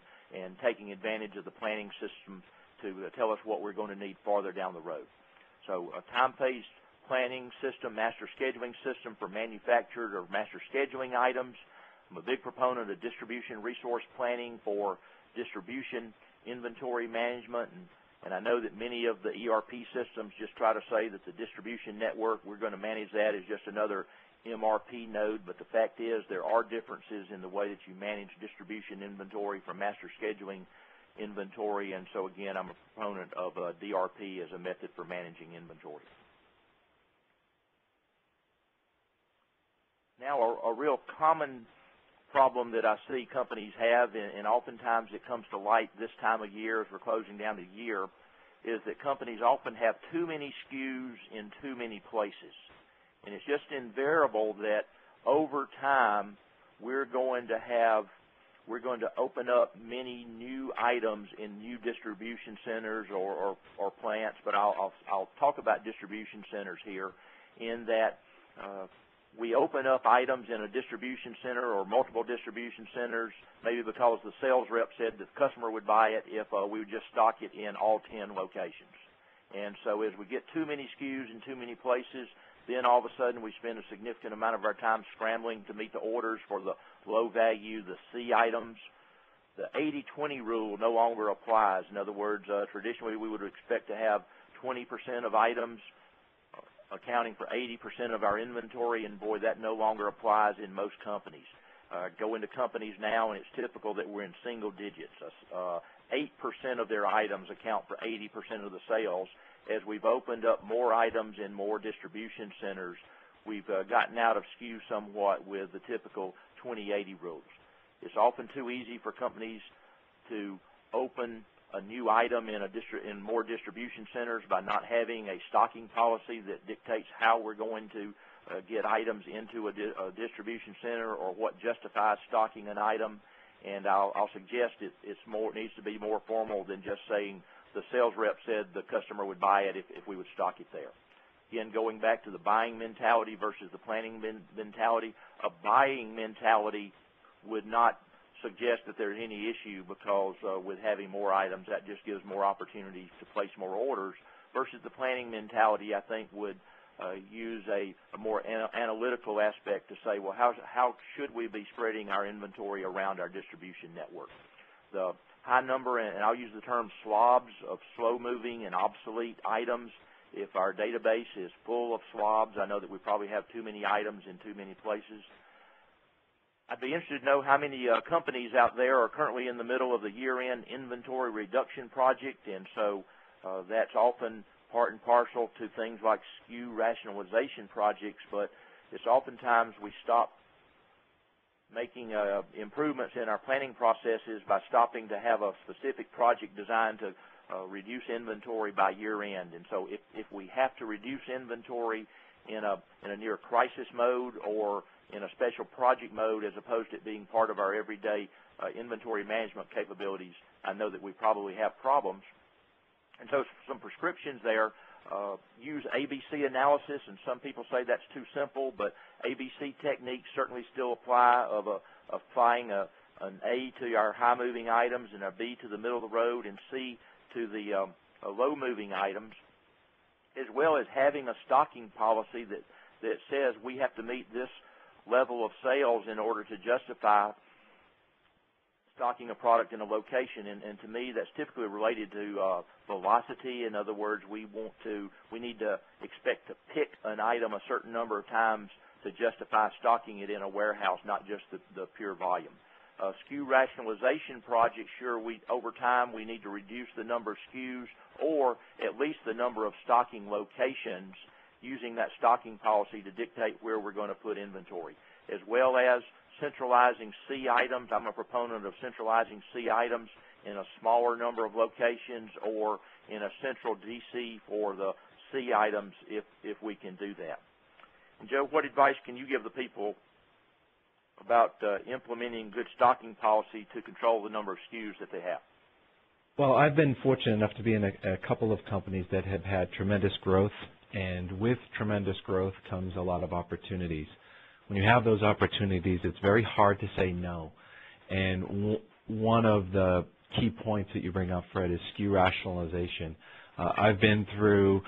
[SPEAKER 2] taking advantage of the planning system to tell us what we're going to need farther down the road. So a time-phased planning system, master scheduling system for manufactured or master scheduling items. I'm a big proponent of distribution resource planning for distribution inventory management, and I know that many of the ERP systems just try to say that the distribution network, we're going to manage that as just another MRP node, but the fact is there are differences in the way that you manage distribution inventory from master scheduling inventory, and so again, I'm a proponent of DRP as a method for managing inventory. Now, a real common problem that I see companies have, and oftentimes it comes to light this time of year as we're closing down the year, is that companies often have too many SKUs in too many places. And it's just invariable that over time we're going to open up many new items in new distribution centers or plants, but I'll talk about distribution centers here in that we open up items in a distribution center or multiple distribution centers, maybe because the sales rep said that the customer would buy it if we would just stock it in all 10 locations. And so as we get too many SKUs in too many places, then all of a sudden we spend a significant amount of our time scrambling to meet the orders for the low value, the C items. The 80-20 rule no longer applies. In other words, traditionally we would expect to have 20% of items accounting for 80% of our inventory, and boy, that no longer applies in most companies. Go into companies now, and it's typical that we're in single digits. 8% of their items account for 80% of the sales. As we've opened up more items in more distribution centers, we've gotten out of SKU somewhat with the typical 20-80 rules. It's often too easy for companies to open a new item in more distribution centers by not having a stocking policy that dictates how we're going to get items into a distribution center or what justifies stocking an item. And I'll suggest it needs to be more formal than just saying the sales rep said the customer would buy it if we would stock it there. Again, going back to the buying mentality versus the planning mentality, a buying mentality would not suggest that there's any issue because with having more items, that just gives more opportunities to place more orders, versus the planning mentality, I think, would use a more analytical aspect to say, well, how should we be spreading our inventory around our distribution network? The high number, and I'll use the term slobs, of slow-moving and obsolete items. If our database is full of slobs, I know that we probably have too many items in too many places. I'd be interested to know how many companies out there are currently in the middle of the year-end inventory reduction project, and so that's often part and parcel to things like SKU rationalization projects, but it's oftentimes we stop making improvements in our planning processes by stopping to have a specific project designed to reduce inventory by year-end. And so if we have to reduce inventory in a near crisis mode or in a special project mode as opposed to it being part of our everyday inventory management capabilities, I know that we probably have problems. And so some prescriptions there, use ABC analysis, and some people say that's too simple, but ABC techniques certainly still apply, of applying an A to our high-moving items and a B to the middle of the road and C to the low-moving items, as well as having a stocking policy that says we have to meet this level of sales in order to justify stocking a product in a location. And to me, that's typically related to velocity. In other words, we need to expect to pick an item a certain number of times to justify stocking it in a warehouse, not just the pure volume. SKU rationalization projects, sure, over time we need to reduce the number of SKUs or at least the number of stocking locations, using that stocking policy to dictate where we're going to put inventory, as well as centralizing C items. I'm a proponent of centralizing C items in a smaller number of locations or in a central DC for the C items if we can do that. And Joe, what advice can you give the people about implementing good stocking policy to control the number of SKUs that they have?
[SPEAKER 3] Well, I've been fortunate enough to be in a couple of companies that have had tremendous growth, and with tremendous growth comes a lot of opportunities. When you have those opportunities, it's very hard to say no. And one of the key points that you bring up, Fred, is SKU rationalization. I've been through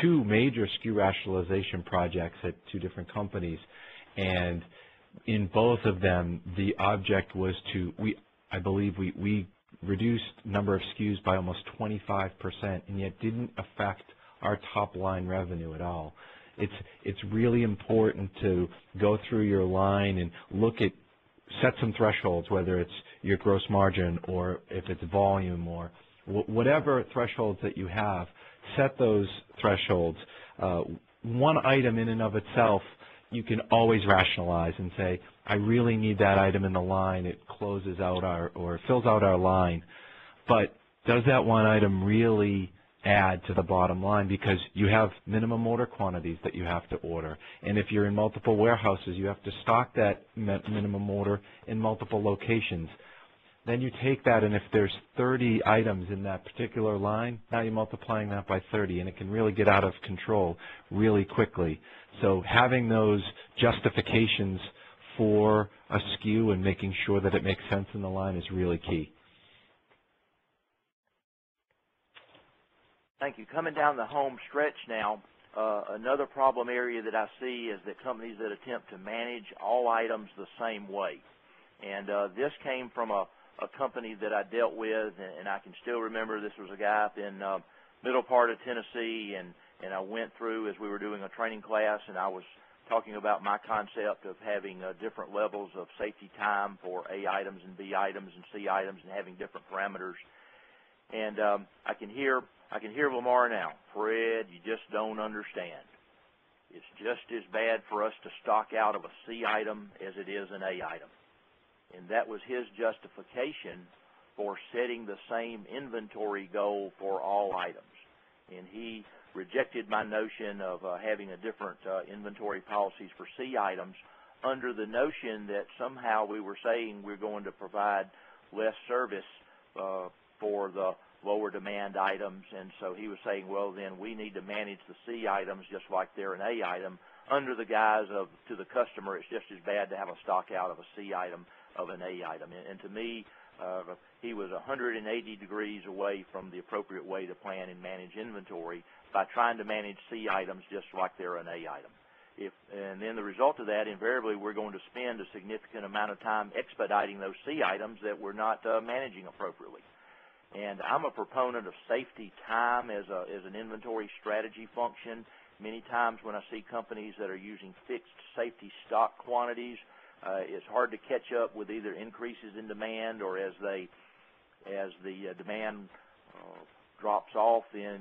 [SPEAKER 3] two major SKU rationalization projects at two different companies, and in both of them, the object was to, I believe we reduced number of SKUs by almost 25%, and yet didn't affect our top line revenue at all. It's really important to go through your line and set some thresholds, whether it's your gross margin or if it's volume or whatever thresholds that you have, set those thresholds. One item in and of itself, you can always rationalize and say, I really need that item in the line. It closes out or fills out our line. But does that one item really add to the bottom line? Because you have minimum order quantities that you have to order. And if you're in multiple warehouses, you have to stock that minimum order in multiple locations. Then you take that, and if there's 30 items in that particular line, now you're multiplying that by 30, and it can really get out of control really quickly. So having those justifications for a SKU and making sure that it makes sense in the line is really key.
[SPEAKER 2] Thank you. Coming down the home stretch now, another problem area that I see is that companies that attempt to manage all items the same way. And this came from a company that I dealt with, and I can still remember this was a guy up in middle part of Tennessee, and I went through as we were doing a training class, and I was talking about my concept of having different levels of safety time for A items and B items and C items and having different parameters. And I can hear Lamar now. Fred, you just don't understand. It's just as bad for us to stock out of a C item as it is an A item. And that was his justification for setting the same inventory goal for all items. And he rejected my notion of having a different inventory policies for C items under the notion that somehow we were saying we're going to provide less service for the lower demand items. And so he was saying, well, then we need to manage the C items just like they're an A item under the guise of, to the customer, it's just as bad to have a stock out of a C item of an A item. And to me, he was 180 degrees away from the appropriate way to plan and manage inventory by trying to manage C items just like they're an A item. And then the result of that, invariably, we're going to spend a significant amount of time expediting those C items that we're not managing appropriately. And I'm a proponent of safety time as an inventory strategy function. Many times when I see companies that are using fixed safety stock quantities, it's hard to catch up with either increases in demand or as the demand drops off in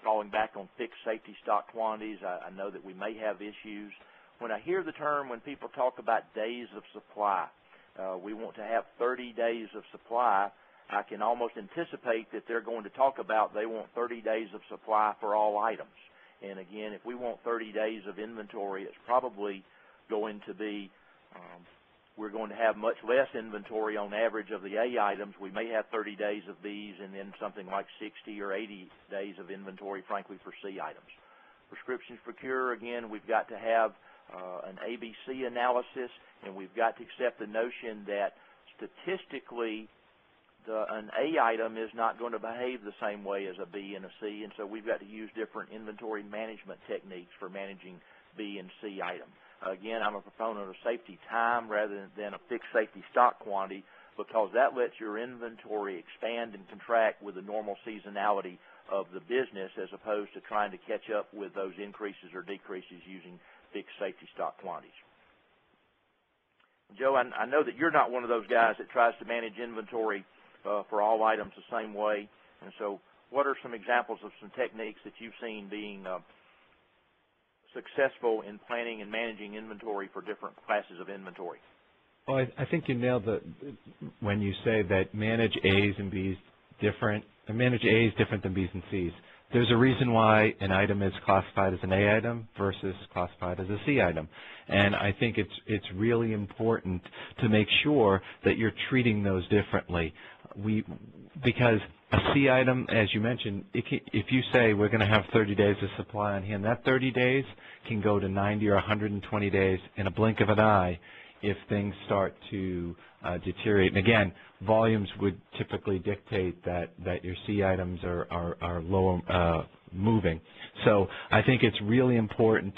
[SPEAKER 2] falling back on fixed safety stock quantities. I know that we may have issues. When I hear the term, when people talk about days of supply, we want to have 30 days of supply, I can almost anticipate that they're going to talk about they want 30 days of supply for all items. And again, if we want 30 days of inventory, it's probably going to be we're going to have much less inventory on average of the A items. We may have 30 days of these and then something like 60 or 80 days of inventory, frankly, for C items. Prescriptions for cure, again, we've got to have an ABC analysis, and we've got to accept the notion that statistically an A item is not going to behave the same way as a B and a C, and so we've got to use different inventory management techniques for managing B and C items. Again, I'm a proponent of safety time rather than a fixed safety stock quantity because that lets your inventory expand and contract with the normal seasonality of the business as opposed to trying to catch up with those increases or decreases using fixed safety stock quantities. Joe, I know that you're not one of those guys that tries to manage inventory for all items the same way. And so what are some examples of some techniques that you've seen being successful in planning and managing inventory for different classes of inventory?
[SPEAKER 3] Well, I think you nailed it when you say that manage A's and B's different. Manage A's different than B's and C's. There's a reason why an item is classified as an A item versus classified as a C item. And I think it's really important to make sure that you're treating those differently. Because a C item, as you mentioned, if you say we're going to have 30 days of supply on hand, that 30 days can go to 90 or 120 days in a blink of an eye if things start to deteriorate. And again, volumes would typically dictate that your C items are lower moving. So I think it's really important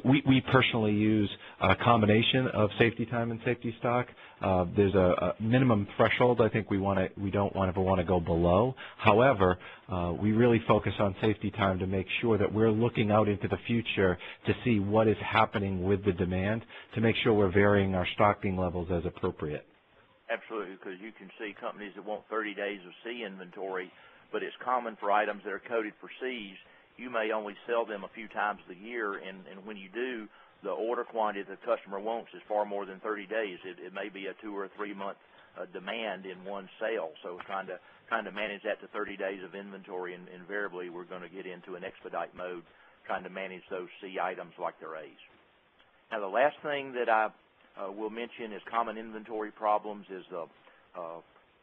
[SPEAKER 3] we personally use a combination of safety time and safety stock. There's a minimum threshold I think we don't ever want to go below. However, we really focus on safety time to make sure that we're looking out into the future to see what is happening with the demand to make sure we're varying our stocking levels as appropriate.
[SPEAKER 2] Absolutely, because you can see companies that want 30 days of C inventory, but it's common for items that are coded for Cs. You may only sell them a few times a year, and when you do, the order quantity that the customer wants is far more than 30 days. It may be a 2 or 3 month demand in one sale. So trying to manage that to 30 days of inventory, and invariably we're going to get into an expedite mode trying to manage those C items like they're A's. Now the last thing that I will mention is common inventory problems is the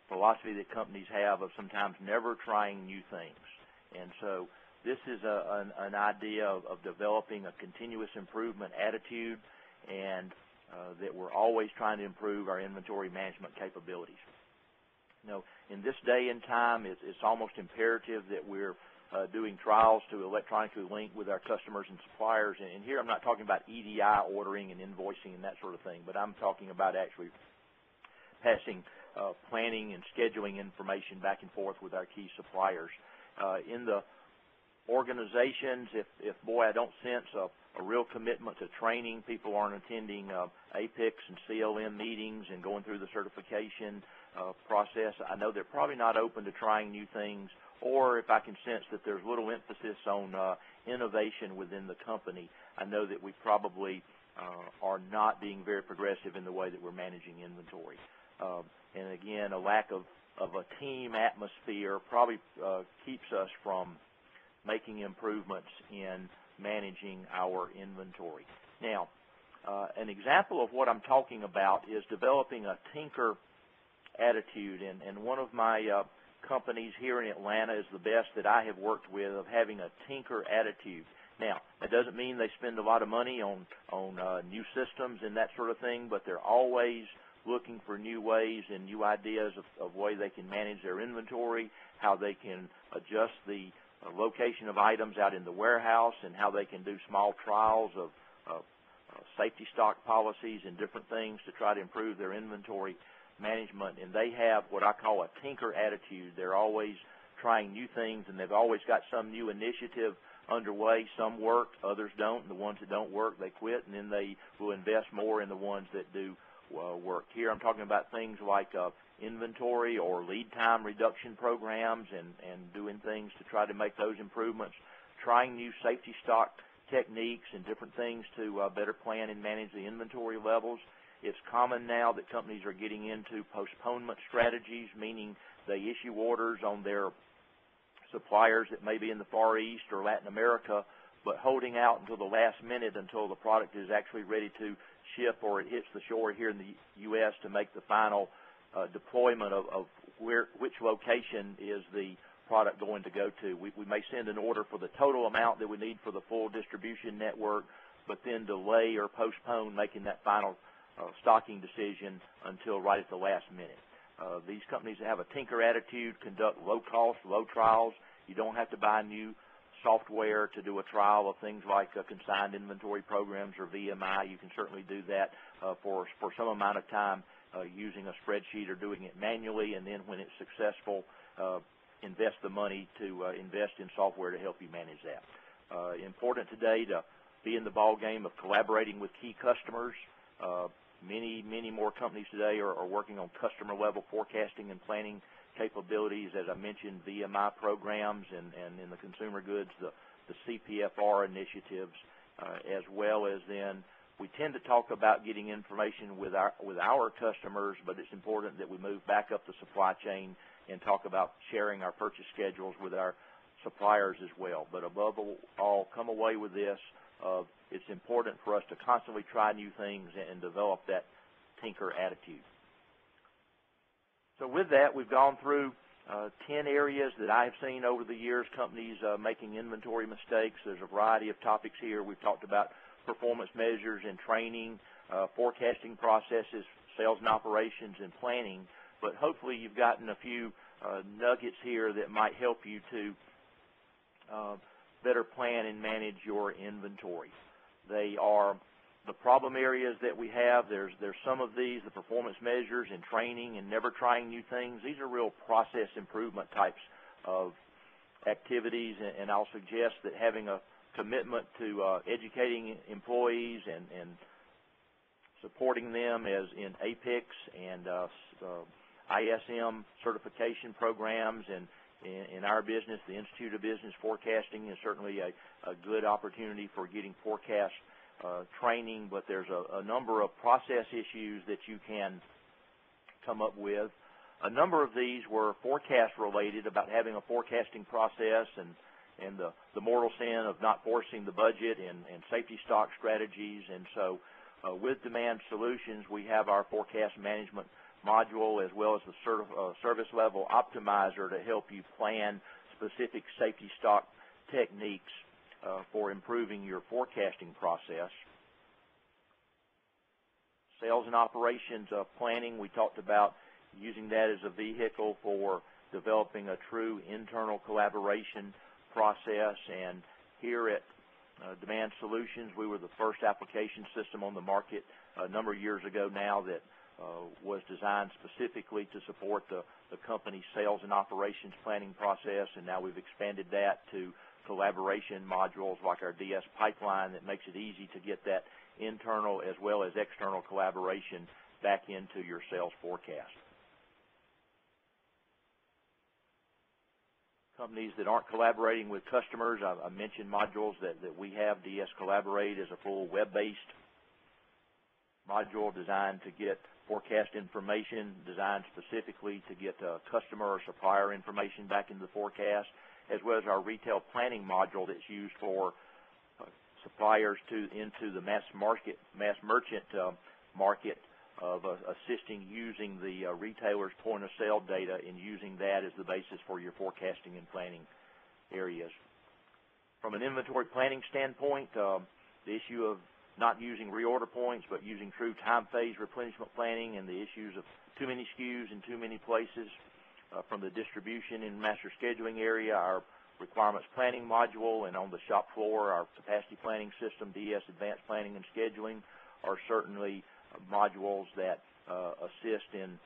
[SPEAKER 2] philosophy that companies have of sometimes never trying new things. And so this is an idea of developing a continuous improvement attitude, and that we're always trying to improve our inventory management capabilities. You know, in this day and time, it's almost imperative that we're doing trials to electronically link with our customers and suppliers. And here I'm not talking about EDI ordering and invoicing and that sort of thing, but I'm talking about actually passing planning and scheduling information back and forth with our key suppliers. In the organizations, if boy, I don't sense a real commitment to training, people aren't attending APICS and CLM meetings and going through the certification process, I know they're probably not open to trying new things, or if I can sense that there's little emphasis on innovation within the company, I know that we probably are not being very progressive in the way that we're managing inventory. And again, a lack of a team atmosphere probably keeps us from making improvements in managing our inventory. Now, an example of what I'm talking about is developing a tinker attitude, and one of my companies here in Atlanta is the best that I have worked with of having a tinker attitude. Now, that doesn't mean they spend a lot of money on new systems and that sort of thing, but they're always looking for new ways and new ideas of way they can manage their inventory, how they can adjust the location of items out in the warehouse, and how they can do small trials of safety stock policies and different things to try to improve their inventory management. And they have what I call a tinker attitude. They're always trying new things, and they've always got some new initiative underway. Some work, others don't, and the ones that don't work, they quit, and then they will invest more in the ones that do work. Here I'm talking about things like inventory or lead time reduction programs, and doing things to try to make those improvements, trying new safety stock techniques and different things to better plan and manage the inventory levels. It's common now that companies are getting into postponement strategies, meaning they issue orders on their suppliers that may be in the Far East or Latin America, but holding out until the last minute until the product is actually ready to ship or it hits the shore here in the U.S. to make the final deployment of which location is the product going to go to. We may send an order for the total amount that we need for the full distribution network, but then delay or postpone making that final stocking decision until right at the last minute. These companies that have a tinker attitude conduct low-cost, low trials. You don't have to buy new software to do a trial of things like consigned inventory programs or VMI. You can certainly do that for some amount of time using a spreadsheet or doing it manually, and then when it's successful, invest the money to invest in software to help you manage that. Important today to be in the ball game of collaborating with key customers. Many more companies today are working on customer-level forecasting and planning capabilities. As I mentioned, VMI programs, and in the consumer goods, the CPFR initiatives, as well as then we tend to talk about getting information with our customers, but it's important that we move back up the supply chain and talk about sharing our purchase schedules with our suppliers as well. But above all, come away with this. It's important for us to constantly try new things and develop that tinker attitude. So with that, we've gone through 10 areas that I've seen over the years companies making inventory mistakes. There's a variety of topics here. We've talked about performance measures and training, forecasting processes, sales and operations, and planning. But hopefully you've gotten a few nuggets here that might help you to better plan and manage your inventory. They are the problem areas that we have. There's some of these, the performance measures and training and never trying new things. These are real process improvement types of activities, and I'll suggest that having a commitment to educating employees and supporting them as in APIX and ISM certification programs, and in our business, the Institute of Business Forecasting is certainly a good opportunity for getting forecast training, but there's a number of process issues that you can come up with. A number of these were forecast related, about having a forecasting process and the mortal sin of not forcing the budget and safety stock strategies. And so with Demand Solutions, we have our forecast management module as well as the service level optimizer to help you plan specific safety stock techniques for improving your forecasting process. Sales and operations planning, we talked about using that as a vehicle for developing a true internal collaboration process. And here at Demand Solutions, we were the first application system on the market a number of years ago now that was designed specifically to support the company's sales and operations planning process, and now we've expanded that to collaboration modules like our DS pipeline that makes it easy to get that internal as well as external collaboration back into your sales forecast. Companies that aren't collaborating with customers, I mentioned modules that we have. DS Collaborate is a full web-based module designed to get forecast information, designed specifically to get customer or supplier information back into the forecast, as well as our retail planning module that's used for suppliers into the mass merchant market of assisting using the retailer's point of sale data and using that as the basis for your forecasting and planning areas. From an inventory planning standpoint, the issue of not using reorder points but using true time phase replenishment planning and the issues of too many SKUs in too many places. From the distribution and master scheduling area, our requirements planning module, and on the shop floor, our capacity planning system, DS Advanced Planning and Scheduling, are certainly modules that assist in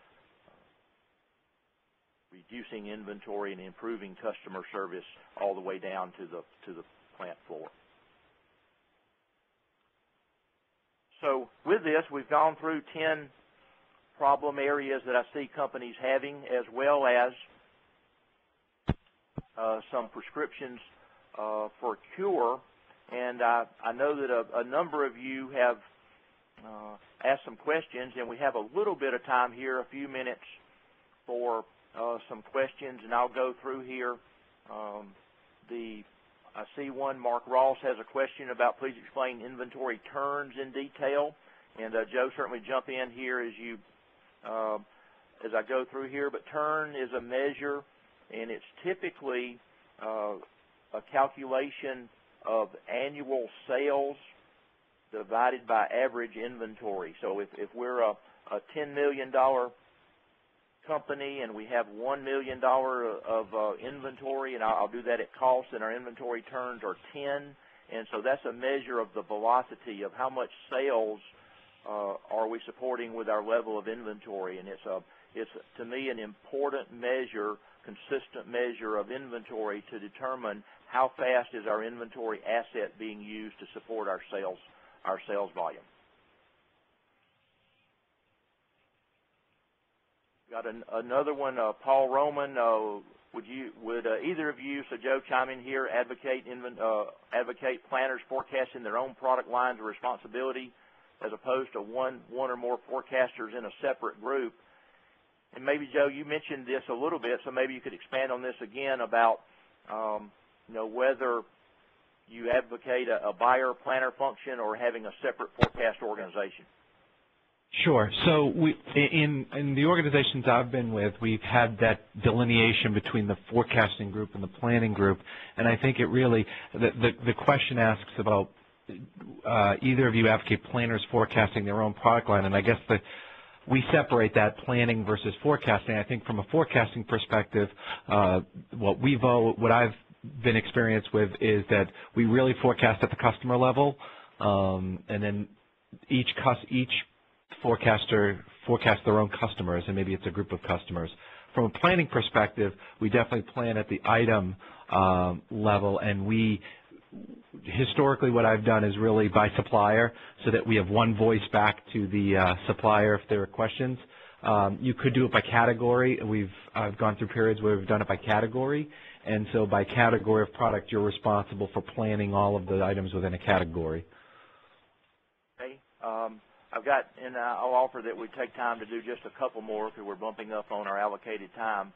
[SPEAKER 2] reducing inventory and improving customer service all the way down to the plant floor. So with this, we've gone through 10 problem areas that I see companies having, as well as some prescriptions for cure. And I know that a number of you have asked some questions, and we have a little bit of time here, a few minutes for some questions, and I'll go through here. I see one, Mark Ross has a question about please explain inventory turns in detail. And Joe, certainly jump in here as I go through here. But turn is a measure, and it's typically a calculation of annual sales divided by average inventory. So if we're a $10 million company and we have $1 million of inventory, and I'll do that at cost, and our inventory turns are 10, and so that's a measure of the velocity of how much sales are we supporting with our level of inventory. And it's to me an important measure, consistent measure of inventory to determine how fast is our inventory asset being used to support our sales volume. Got another one, Paul Roman. Would either of you, so Joe, chime in here, advocate planners forecasting their own product lines of responsibility as opposed to one or more forecasters in a separate group? And maybe, Joe, you mentioned this a little bit, so maybe you could expand on this again about whether you advocate a buyer planner function or having a separate forecast organization.
[SPEAKER 3] Sure. So in the organizations I've been with, we've had that delineation between the forecasting group and the planning group, and I think it really the question asks about either of you advocate planners forecasting their own product line, and I guess we separate that planning versus forecasting. I think from a forecasting perspective, what I've been experienced with is that we really forecast at the customer level, and then each forecaster forecasts their own customers, and maybe it's a group of customers. From a planning perspective, we definitely plan at the item level, and historically what I've done is really by supplier, so that we have one voice back to the supplier if there are questions. You could do it by category. I've gone through periods where we've done it by category, and so by category of product, you're responsible for planning all of the items within a category.
[SPEAKER 2] Okay. I've got, and I'll offer that we take time to do just a couple more because we're bumping up on our allocated time.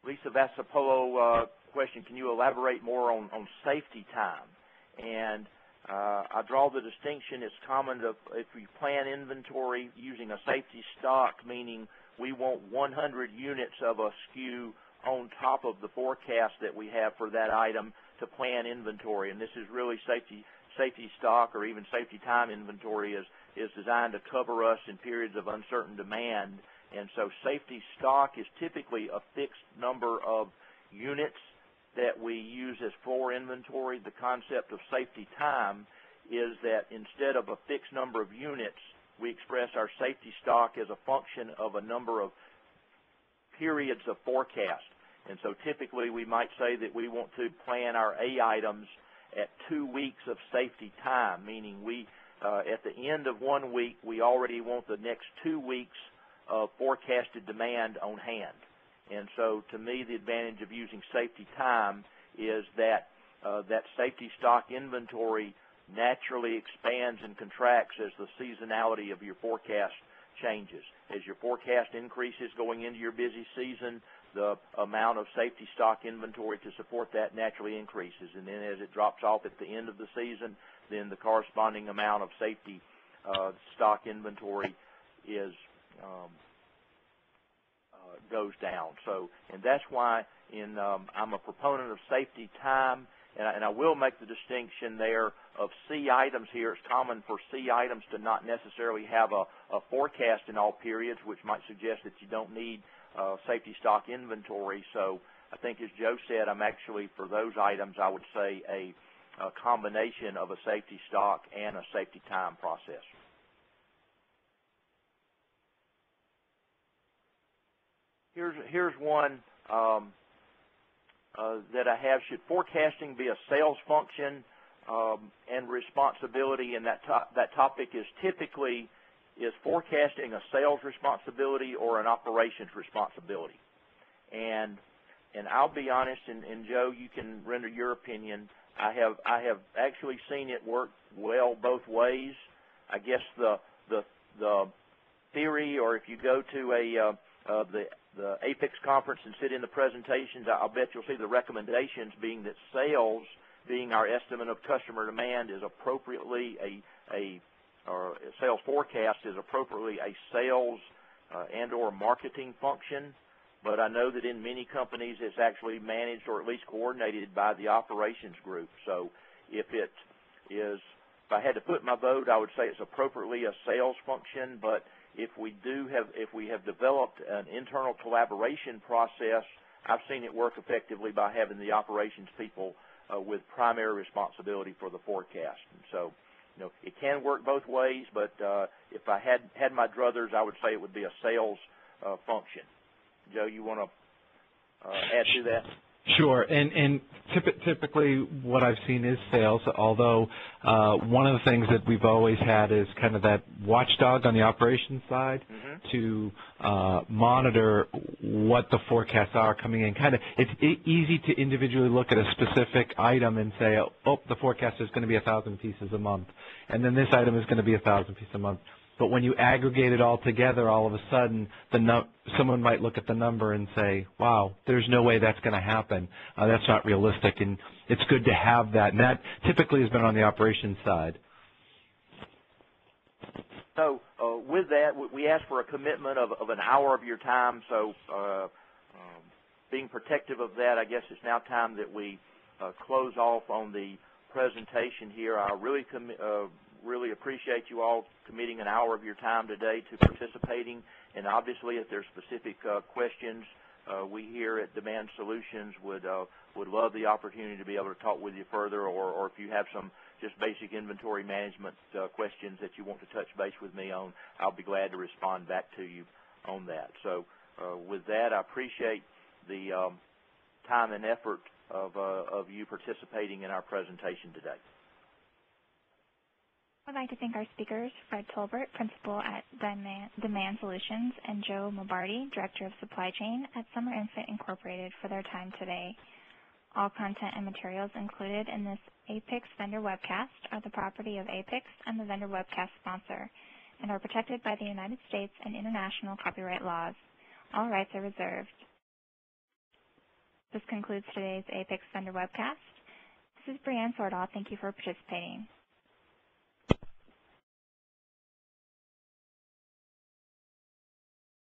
[SPEAKER 2] Lisa Vassapolo question, can you elaborate more on safety time? And I draw the distinction, it's common if we plan inventory using a safety stock, meaning we want 100 units of a SKU on top of the forecast that we have for that item to plan inventory. And this is really safety stock or even safety time inventory is designed to cover us in periods of uncertain demand. And so safety stock is typically a fixed number of units that we use as floor inventory. The concept of safety time is that instead of a fixed number of units, we express our safety stock as a function of a number of periods of forecast. And so typically we might say that we want to plan our A items at 2 weeks of safety time, meaning we at the end of 1 week, we already want the next 2 weeks of forecasted demand on hand. And so to me, the advantage of using safety time is that that safety stock inventory naturally expands and contracts as the seasonality of your forecast changes. As your forecast increases going into your busy season, the amount of safety stock inventory to support that naturally increases. And then as it drops off at the end of the season, then the corresponding amount of safety stock inventory goes down. So, and that's why I'm a proponent of safety time, and I will make the distinction there of C items here. It's common for C items to not necessarily have a forecast in all periods, which might suggest that you don't need safety stock inventory. So I think, as Joe said, I'm actually, for those items, I would say a combination of a safety stock and a safety time process. Here's one that I have. Should forecasting be a sales function and responsibility? And that topic is typically, is forecasting a sales responsibility or an operations responsibility? And I'll be honest, and Joe, you can render your opinion. I have actually seen it work well both ways. I guess the theory, or if you go to the Apex conference and sit in the presentations, I'll bet you'll see the recommendations being that sales, being our estimate of customer demand, is appropriately or sales forecast is appropriately a sales and or marketing function. But I know that in many companies it's actually managed or at least coordinated by the operations group. So if I had to put my vote, I would say it's appropriately a sales function. But if we have developed an internal collaboration process, I've seen it work effectively by having the operations people with primary responsibility for the forecast. And so, it can work both ways, but if I had my druthers, I would say it would be a sales function. Joe, you want to add to that?
[SPEAKER 3] Sure, and typically what I've seen is sales, although one of the things that we've always had is kind of that watchdog on the operations side to monitor what the forecasts are coming in. It's easy to individually look at a specific item and say, oh, the forecast is going to be 1,000 pieces a month, and then this item is going to be 1,000 pieces a month. But when you aggregate it all together, all of a sudden, someone might look at the number and say, wow, there's no way that's going to happen. That's not realistic. And it's good to have that. And that typically has been on the operations side.
[SPEAKER 2] So with that, we ask for a commitment of an hour of your time. So being protective of that, I guess it's now time that we close off on the presentation here. I really appreciate you all committing an hour of your time today to participating. And obviously, if there's specific questions, we here at Demand Solutions would love the opportunity to be able to talk with you further, or if you have some just basic inventory management questions that you want to touch base with me on, I'll be glad to respond back to you on that. So with that, I appreciate the time and effort of you participating in our presentation today.
[SPEAKER 1] I'd like to thank our speakers, Fred Tolbert, Principal at Demand Solutions, and Joe Mabardy, Director of Supply Chain at Summer Infant Incorporated, for their time today. All content and materials included in this APIX vendor webcast are the property of APIX and the vendor webcast sponsor, and are protected by the United States and international copyright laws. All rights are reserved. This concludes today's APIX vendor webcast. This is Brianne Sordahl. Thank you for participating.